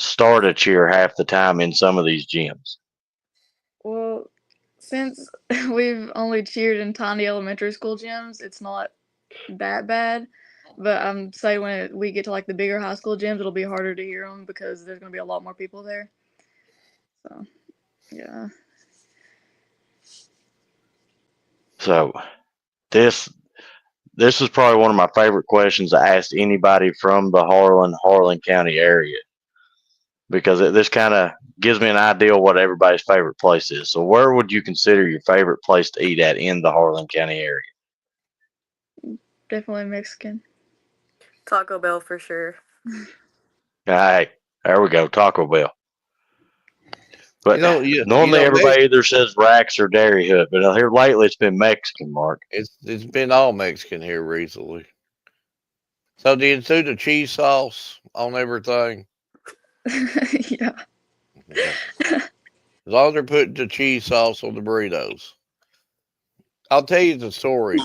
start a cheer half the time in some of these gyms? Well, since we've only cheered in tiny elementary school gyms, it's not that bad. But I'm say when we get to like the bigger high school gyms, it'll be harder to hear them because there's gonna be a lot more people there. So yeah. So, this this is probably one of my favorite questions I asked anybody from the Harlan County area because this kind of gives me an idea of what everybody's favorite place is. So, where would you consider your favorite place to eat at in the Harlan County area? Definitely Mexican. Taco Bell for sure. Hey, there we go, Taco Bell. You But know, you normally know, everybody either says Rax or Dairy Hut, but here lately it's been Mexican, Mark. it's been all Mexican here recently. So do you do the cheese sauce on everything? Yeah. Yeah. As long as they're putting the cheese sauce on the burritos. I'll tell you the story.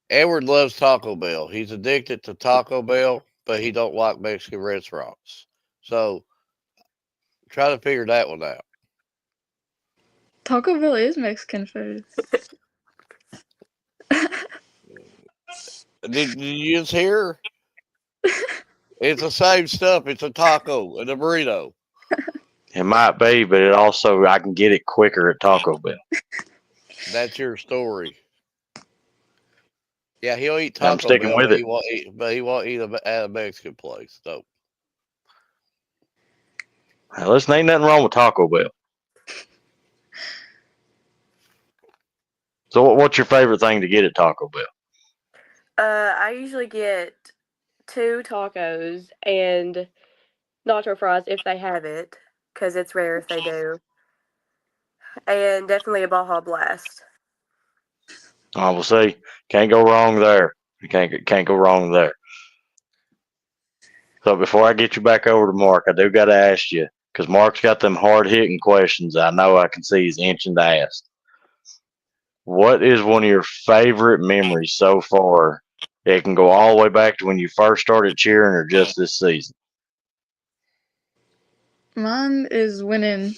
Edward loves Taco Bell. He's addicted to Taco Bell, but he don't like Mexican restaurants. So try to figure that one out. Taco Bell is Mexican food. Did you just hear? It's the same stuff. It's a taco and a burrito. It might be, but it also I can get it quicker at Taco Bell. That's your story. Yeah, he'll eat I'm Taco sticking Bell, with but it. he won't eat at a Mexican place. So Now, listen, ain't nothing wrong with Taco Bell. So, what's your favorite thing to get at Taco Bell? I usually get 2 tacos and nacho fries if they have it, because it's rare if they do, and definitely a Baja Blast. I will say, can't go wrong there. You can't go wrong there. So, before I get you back over to Mark, I do got to ask you because Mark's got them hard hitting questions. I know I can see he's inching to ask. What is one of your favorite memories so far? It can go all the way back to when you first started cheering or just this season. Mine is winning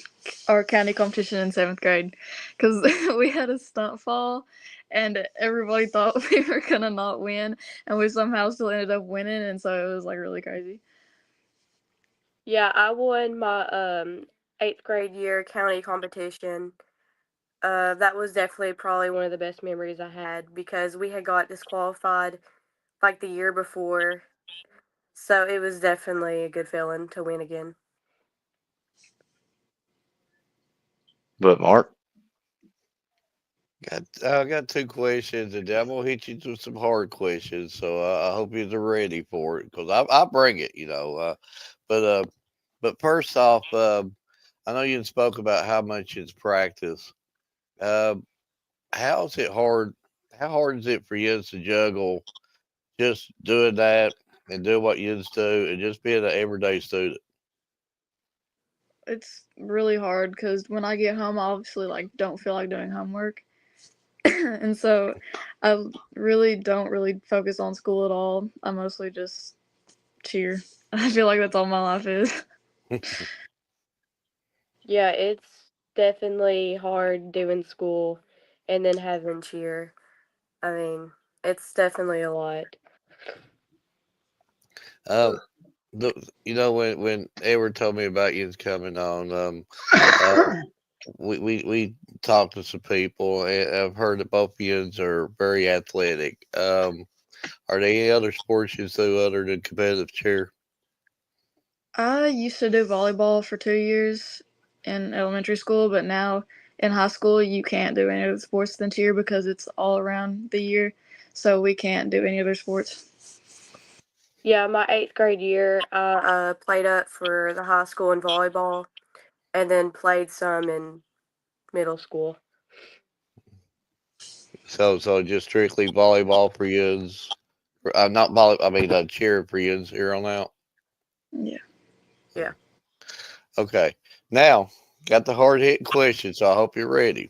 our county competition in 7th grade because we had a stunt fall and everybody thought we were gonna not win, and we somehow still ended up winning, and so it was like really crazy. Yeah, I won my 8th grade year county competition. That was definitely probably one of the best memories I had because we had got disqualified like the year before, so it was definitely a good feeling to win again. But Mark, I got two questions, and I'm gonna hit you with some hard questions. So I hope you're ready for it because I bring it. But But first off, I know you spoke about how much it's practice. Um, how is it hard? How hard is it for you to juggle just doing that and doing what you do and just being an everyday student? It's really hard because when I get home, I obviously like don't feel like doing homework, and so I really don't really focus on school at all. I mostly just cheer. I feel like that's all my life is. Yeah, it's definitely hard doing school and then having cheer. I mean, it's definitely a lot. Um, the, when Edward told me about you coming on, uh, we talked to some people, and I've heard that both of you are very athletic. Are there any other sports you do other than competitive cheer? I used to do volleyball for 2 years in elementary school, but now in high school you can't do any other sports than cheer because it's all around the year, so we can't do any other sports. Yeah, my 8th grade year, I played up for the high school in volleyball and then played some in middle school. So just strictly volleyball for yous. Not volley. I mean, cheer for yous here on out. Yeah. Yeah. Okay. Now got the hard hitting question, so I hope you're ready.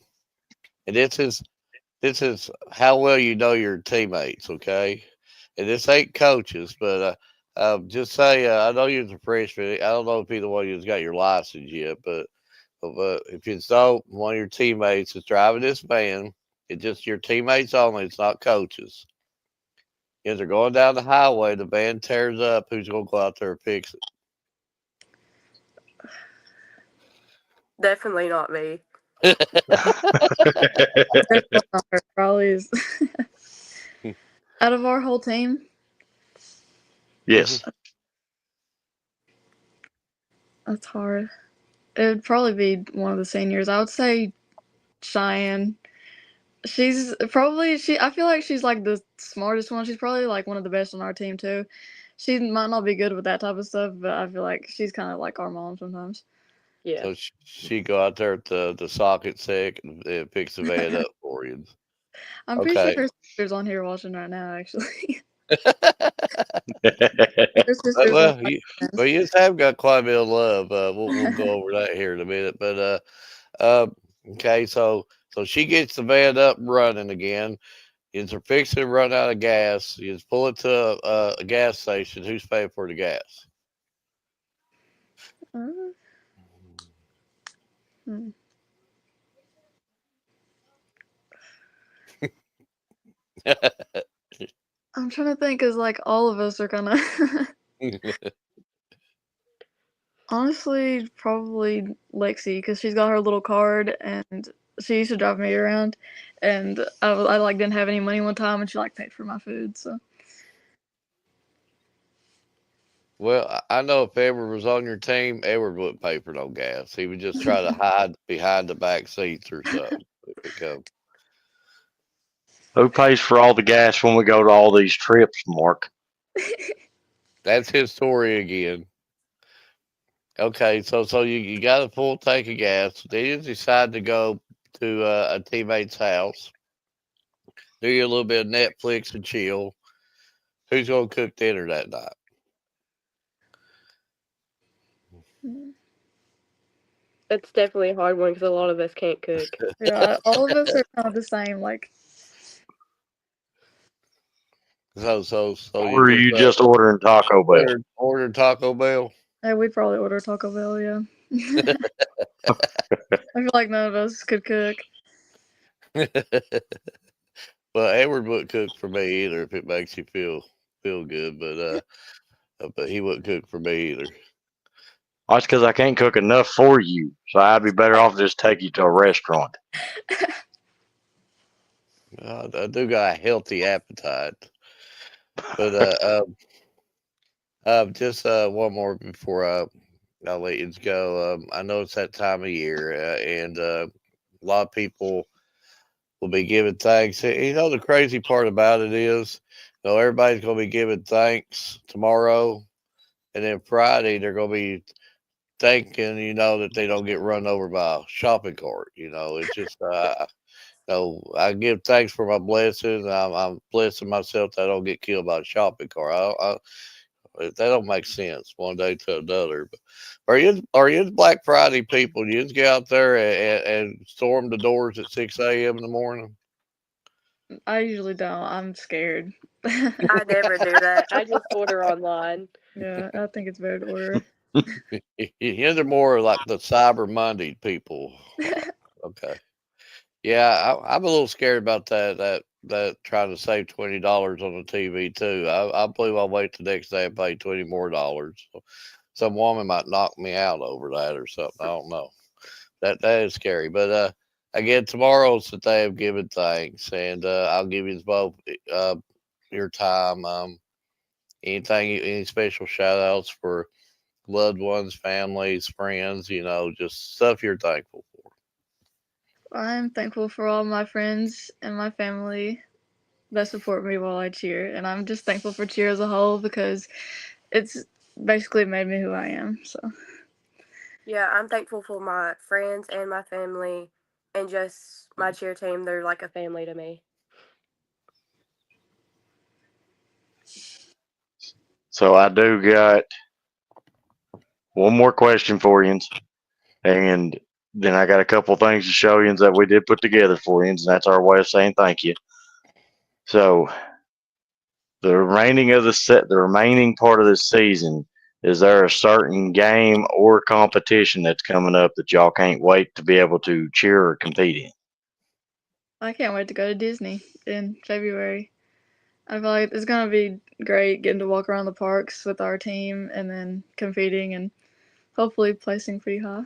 And this is how well you know your teammates. Okay. And this ain't coaches, but just say I know you're a freshman. I don't know if either one of you's got your license yet, but if you know one of your teammates is driving this van, it's just your teammates only. It's not coaches. As they're going down the highway, the van tears up. Who's going to go out there and fix Definitely not me. Probably is. it? Out of our whole team, Yes. that's hard. It would probably be one of the seniors. I would say Cheyenne. She's probably she. I feel like she's like the smartest one. She's probably like one of the best on our team too. She might not be good with that type of stuff, but I feel like she's kind of like our mom sometimes. Yeah. So she go out there at the socket sec and fix the van up for you. I'm pretty sure Okay. her sister's on here watching right now. Actually, Yeah. her sister's one of well, my you, friends. well, you have got quite a bit of love. We'll go over that here in a minute. But okay. So she gets the van up and running again. Is are fixing to run out of gas. You just pull it to a gas station. Who's paying for the gas? Uh, hmm. I'm trying to think, cause like all of us are kind of honestly probably Lexi, cause she's got her little card and she used to drive me around, and I like didn't have any money one time, and she like paid for my food. So Well, I know if Edward was on your team, Edward wouldn't pay for no gas. He would just try to hide behind the back seats or something. If it come. Who pays for all the gas when we go to all these trips, Mark? That's his story again. Okay, so you got a full tank of gas. Then you decide to go to a teammate's house, do your little bit of Netflix and chill. Who's gonna cook dinner that night? That's definitely a hard one because a lot of us can't cook. yeah, all of us are kind of the same. Like So you Or are just you just ordering Taco Bell? order Taco Bell. we'd probably order Taco Bell. Yeah, I feel like none of us could cook. Well, Edward wouldn't cook for me either if it makes you feel good, but he wouldn't cook for me either. That's because I can't cook enough for you. So I'd be better off just take you to a restaurant. I do got a healthy appetite, but just one more before I'll let you go. I know it's that time of year, and a lot of people will be giving thanks. The crazy part about it is, everybody's going to be giving thanks tomorrow, and then Friday they're going to be thinking, that they don't get run over by a shopping cart. It's just, I give thanks for my blessings. I'm blessing myself that I don't get killed by a shopping cart. That don't make sense one day to another. But are you the Black Friday people? You just get out there and storm the doors at 6 a.m. in the morning? I usually don't. I'm scared. I never do that. I just order online. Yeah, I think it's better to order. They're more like the Cyber Monday people. Okay. Yeah, I'm a little scared about that trying to save $20 on the TV too. I believe I'll wait the next day and pay $20 more. Some woman might knock me out over that or something. I don't know. That is scary. But again, tomorrow's the day of giving thanks, and I'll give you both uh, your time. Any special shout outs for loved ones, families, friends, just stuff you're thankful for. I'm thankful for all my friends and my family that support me while I cheer, and I'm just thankful for cheer as a whole because it's basically made me who I am. So Yeah, I'm thankful for my friends and my family and just my cheer team. They're like a family to me. So I do got one more question for you, and then I got a couple things to show you that we did put together for you, and that's our way of saying thank you. So the remaining part of this season, is there a certain game or competition that's coming up that y'all can't wait to be able to cheer or compete in? I can't wait to go to Disney in February. I feel like it's gonna be great getting to walk around the parks with our team and then competing and hopefully placing pretty high.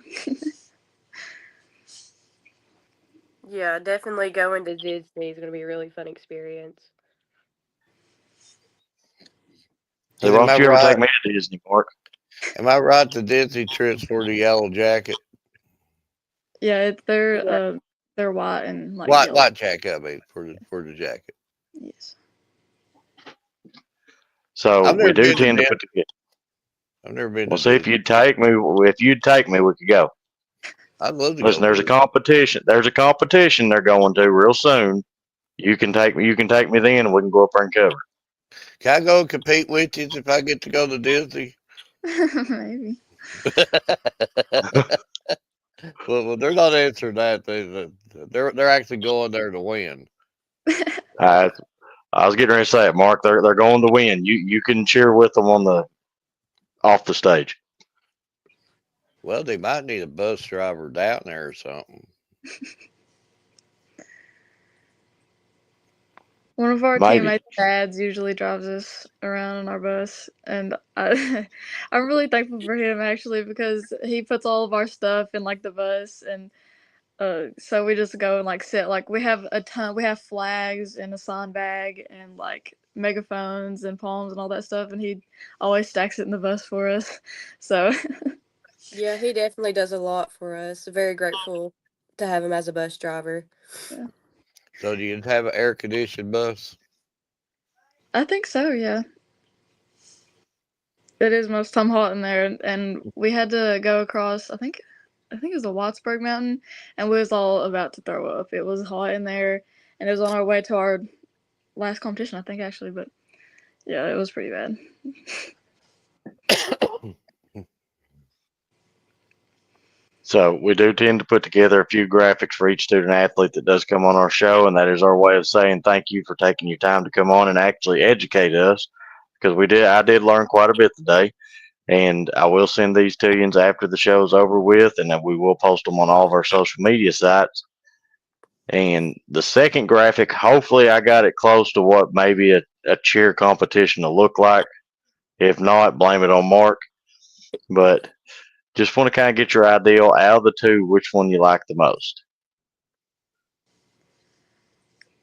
Yeah, definitely going to Disney is going to be a really fun experience. So And why am I don't you ever take right? me to Disney, Mark? Am I right? The Disney trips for the yellow jacket, Yeah, Yeah. they're white and like white yellow. white jacket. I mean, for the jacket. Yes. So I've we never do been to tend to Disney. put together. I've never been Well, to see if Disney. you'd take me. If you'd take me, we could go. I'd love to Listen, go there's a Disney. competition. There's a competition they're going to real soon. You can take me. You can take me then, and we can go up there and cover it. Can I go and compete with you if I get to go to Disney? Maybe. Well, they're not answering that. They're actually going there to win. I, I was getting ready to say it, Mark. They're going to win. You can cheer with them on the off the stage. Well, they might need a bus driver down there or something. One of our Maybe. teammates' dads usually drives us around in our bus, and I'm really thankful for him actually because he puts all of our stuff in like the bus, and so we just go and like sit. Like we have flags and a sign bag and like megaphones and palms and all that stuff, and he always stacks it in the bus for us. So Yeah, he definitely does a lot for us. Very grateful to have him as a bus driver. yeah, So do you have an air conditioned bus? I think so. Yeah. It is most time hot in there, and we had to go across. I think it was the Wattsburg Mountain, and we was all about to throw up. It was hot in there, and it was on our way to our last competition, I think actually. But yeah, it was pretty bad. So we do tend to put together a few graphics for each student athlete that does come on our show, and that is our way of saying thank you for taking your time to come on and actually educate us because I did learn quite a bit today. And I will send these to you after the show's over with, and then we will post them on all of our social media sites. And the second graphic, hopefully, I got it close to what maybe a cheer competition will look like. If not, blame it on Mark. But just want to kind of get your idea out of the two, which one you like the most.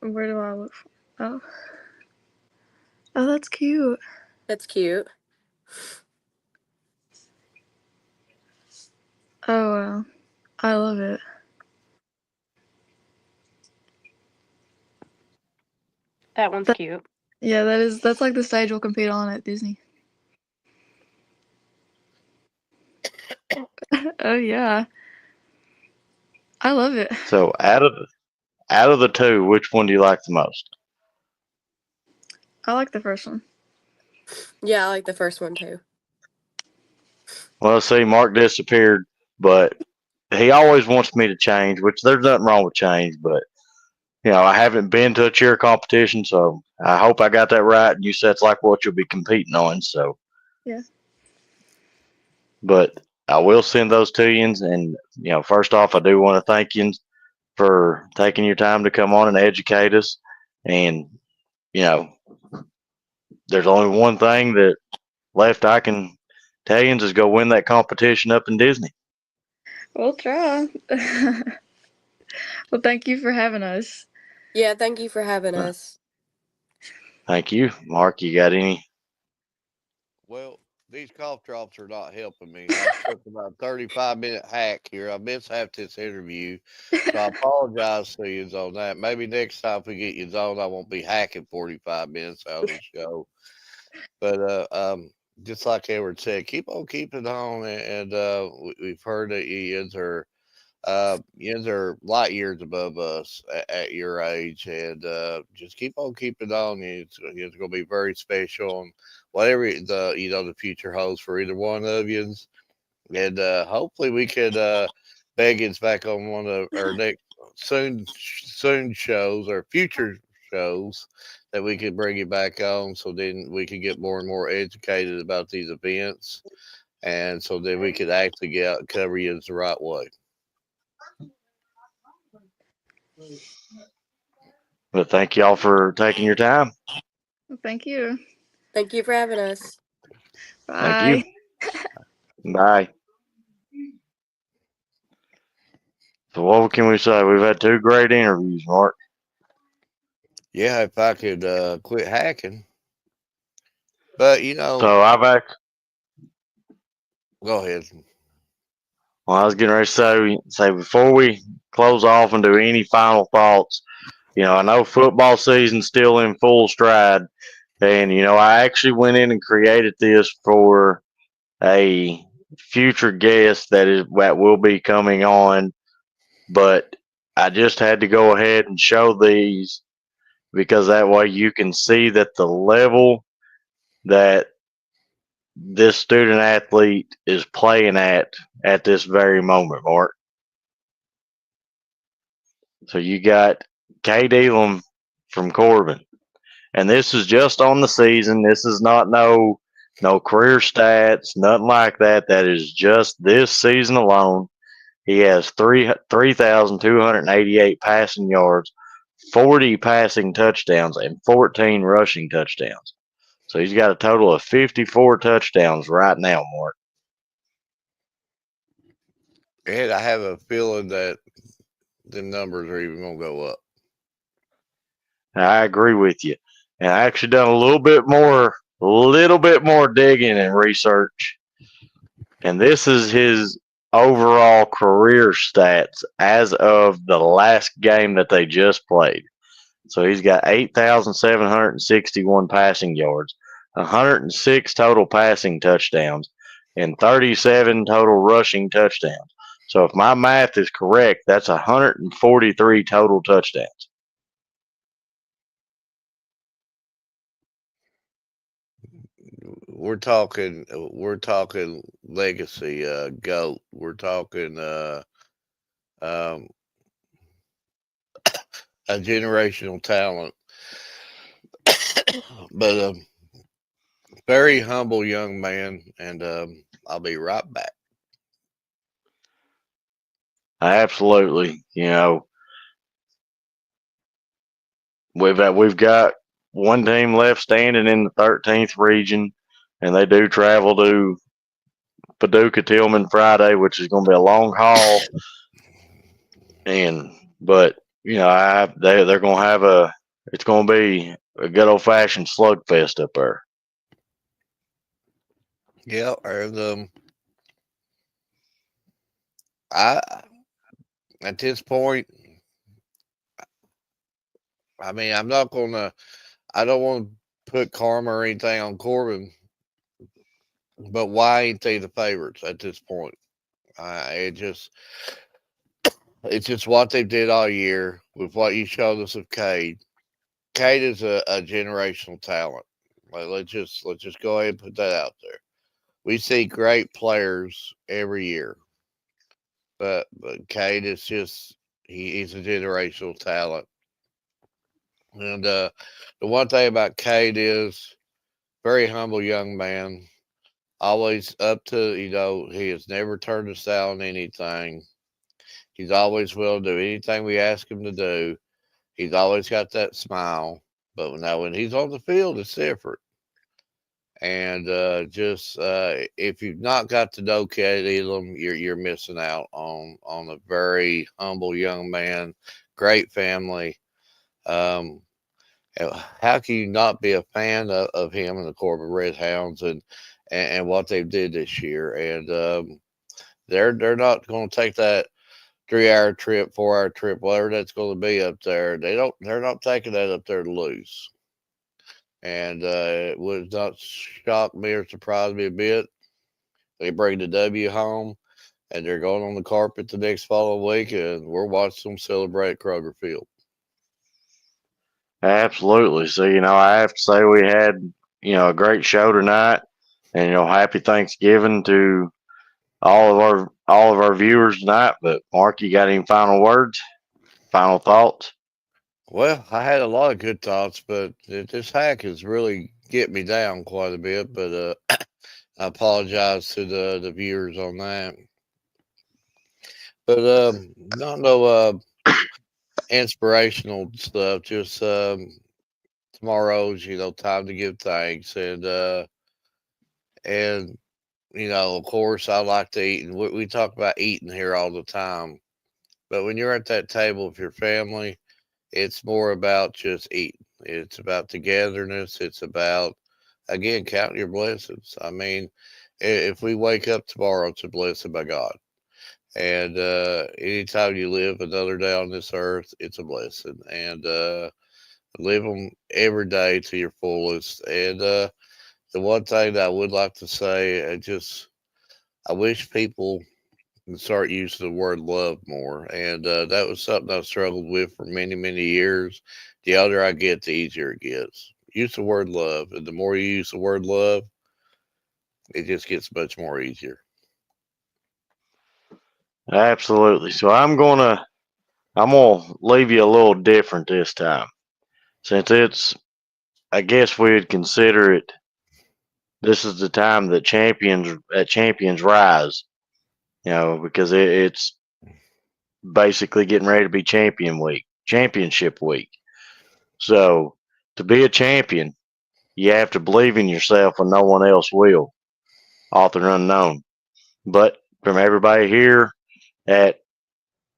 Where do I look for? Oh, oh, that's cute. That's cute. Oh wow, I love it. That one's That, cute. yeah, that's like the stage we'll compete on at Disney. Oh yeah, I love it. So out of the two, which one do you like the most? I like the first one. Yeah, I like the first one too. Well, see, Mark disappeared, but he always wants me to change, which there's nothing wrong with change, but I haven't been to a cheer competition, so I hope I got that right. And you said it's like what you'll be competing on, so. Yeah. But I will send those to you, and first off, I do want to thank you for taking your time to come on and educate us. And you know, there's only one thing that left I can tell you is go win that competition up in Disney. We'll try. Well, thank you for having us. Yeah, thank you for having us. Thank you, Mark. You got any? Well, these cough drops are not helping me. I've took about a 35-minute hack here. I missed half this interview, so I apologize to you on that. Maybe next time if we get you on, I won't be hacking 45 minutes out of the show. But just like Edward said, keep on keeping on, and we've heard that yins are light years above us at your age, and just keep on keeping on. It's going to be very special, and whatever the future holds for either one of you, and hopefully we could beg us back on one of our next soon shows or future shows that we could bring you back on, so then we could get more and more educated about these events, and so then we could actually get out and cover you the right way. But thank y'all for taking your time. Thank you. Thank you for having us. Thank you. Bye. Bye. So what can we say? We've had two great interviews, Mark. Yeah, if I could quit hacking. But So go ahead. well, I was getting ready to say before we close off and do any final thoughts. I know football season's still in full stride, and I actually went in and created this for a future guest that will be coming on, but I just had to go ahead and show these because that way you can see that the level that this student athlete is playing at this very moment, Mark. So you got Kate Elam from Corbin, and this is just on the season. This is not no career stats, nothing like that. That is just this season alone. He has 3,288 passing yards, 40 passing touchdowns, and 14 rushing touchdowns. So he's got a total of 54 touchdowns right now, Mark. And I have a feeling that the numbers are even going to go up. I agree with you. And I actually done a little bit more digging and research. And this is his overall career stats as of the last game that they just played. So he's got 8,761 passing yards, 106 total passing touchdowns, and 37 total rushing touchdowns. So if my math is correct, that's 143 total touchdowns. We're talking legacy goat. We're talking um, a generational talent, but very humble young man. And I'll be right back. Absolutely. We've got one team left standing in the 13th region, and they do travel to Paducah Tillman Friday, which is going to be a long haul. But they're going to have it's going to be a good old fashioned slugfest up there. Yeah, and I at this point, I mean, I don't want to put karma or anything on Corbin, but why ain't they the favorites at this point? It just it's just what they did all year with what you showed us of Cade. Cade is a generational talent. Let's just go ahead and put that out there. We see great players every year, but Cade is just he's a generational talent. And the one thing about Cade is very humble young man, always up to he has never turned us down on anything. He's always willing to do anything we ask him to do. He's always got that smile. But now when he's on the field, it's different. And just if you've not got to know Cade Elam, you're missing out on a very humble young man, great family. Um, how can you not be a fan of him and the Corbin Red Hounds and what they did this year? And they're not going to take that 3 hour trip, 4 hour trip, whatever that's going to be up there. They're not taking that up there to lose. And it would not shock me or surprise me a bit. They bring the W home, and they're going on the carpet the next following week, and we're watching them celebrate at Kroger Field. Absolutely. So, I have to say we had, a great show tonight, and happy Thanksgiving to all of our viewers tonight. But Mark, you got any final words, final thoughts? Well, I had a lot of good thoughts, but this hack has really get me down quite a bit. But I apologize to the viewers on that. But not no inspirational stuff. Just tomorrow's time to give thanks and of course I like to eat, and we talk about eating here all the time. But when you're at that table with your family, it's more about just eating. It's about togetherness. It's about, again, counting your blessings. I mean, if we wake up tomorrow, it's a blessing by God. And anytime you live another day on this earth, it's a blessing. And live them every day to your fullest. And the one thing that I would like to say, I wish people and start using the word love more. And that was something I struggled with for many, many years. The older I get, the easier it gets. Use the word love. And the more you use the word love, it just gets much more easier. Absolutely. So I'm gonna leave you a little different this time, since I guess we'd consider it. This is the time that champions rise. Because it's basically getting ready to be championship week. So to be a champion, you have to believe in yourself when no one else will. Author unknown. But from everybody here at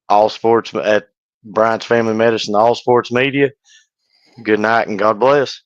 at Bryant's Family Medicine, All Sports Media, good night and God bless.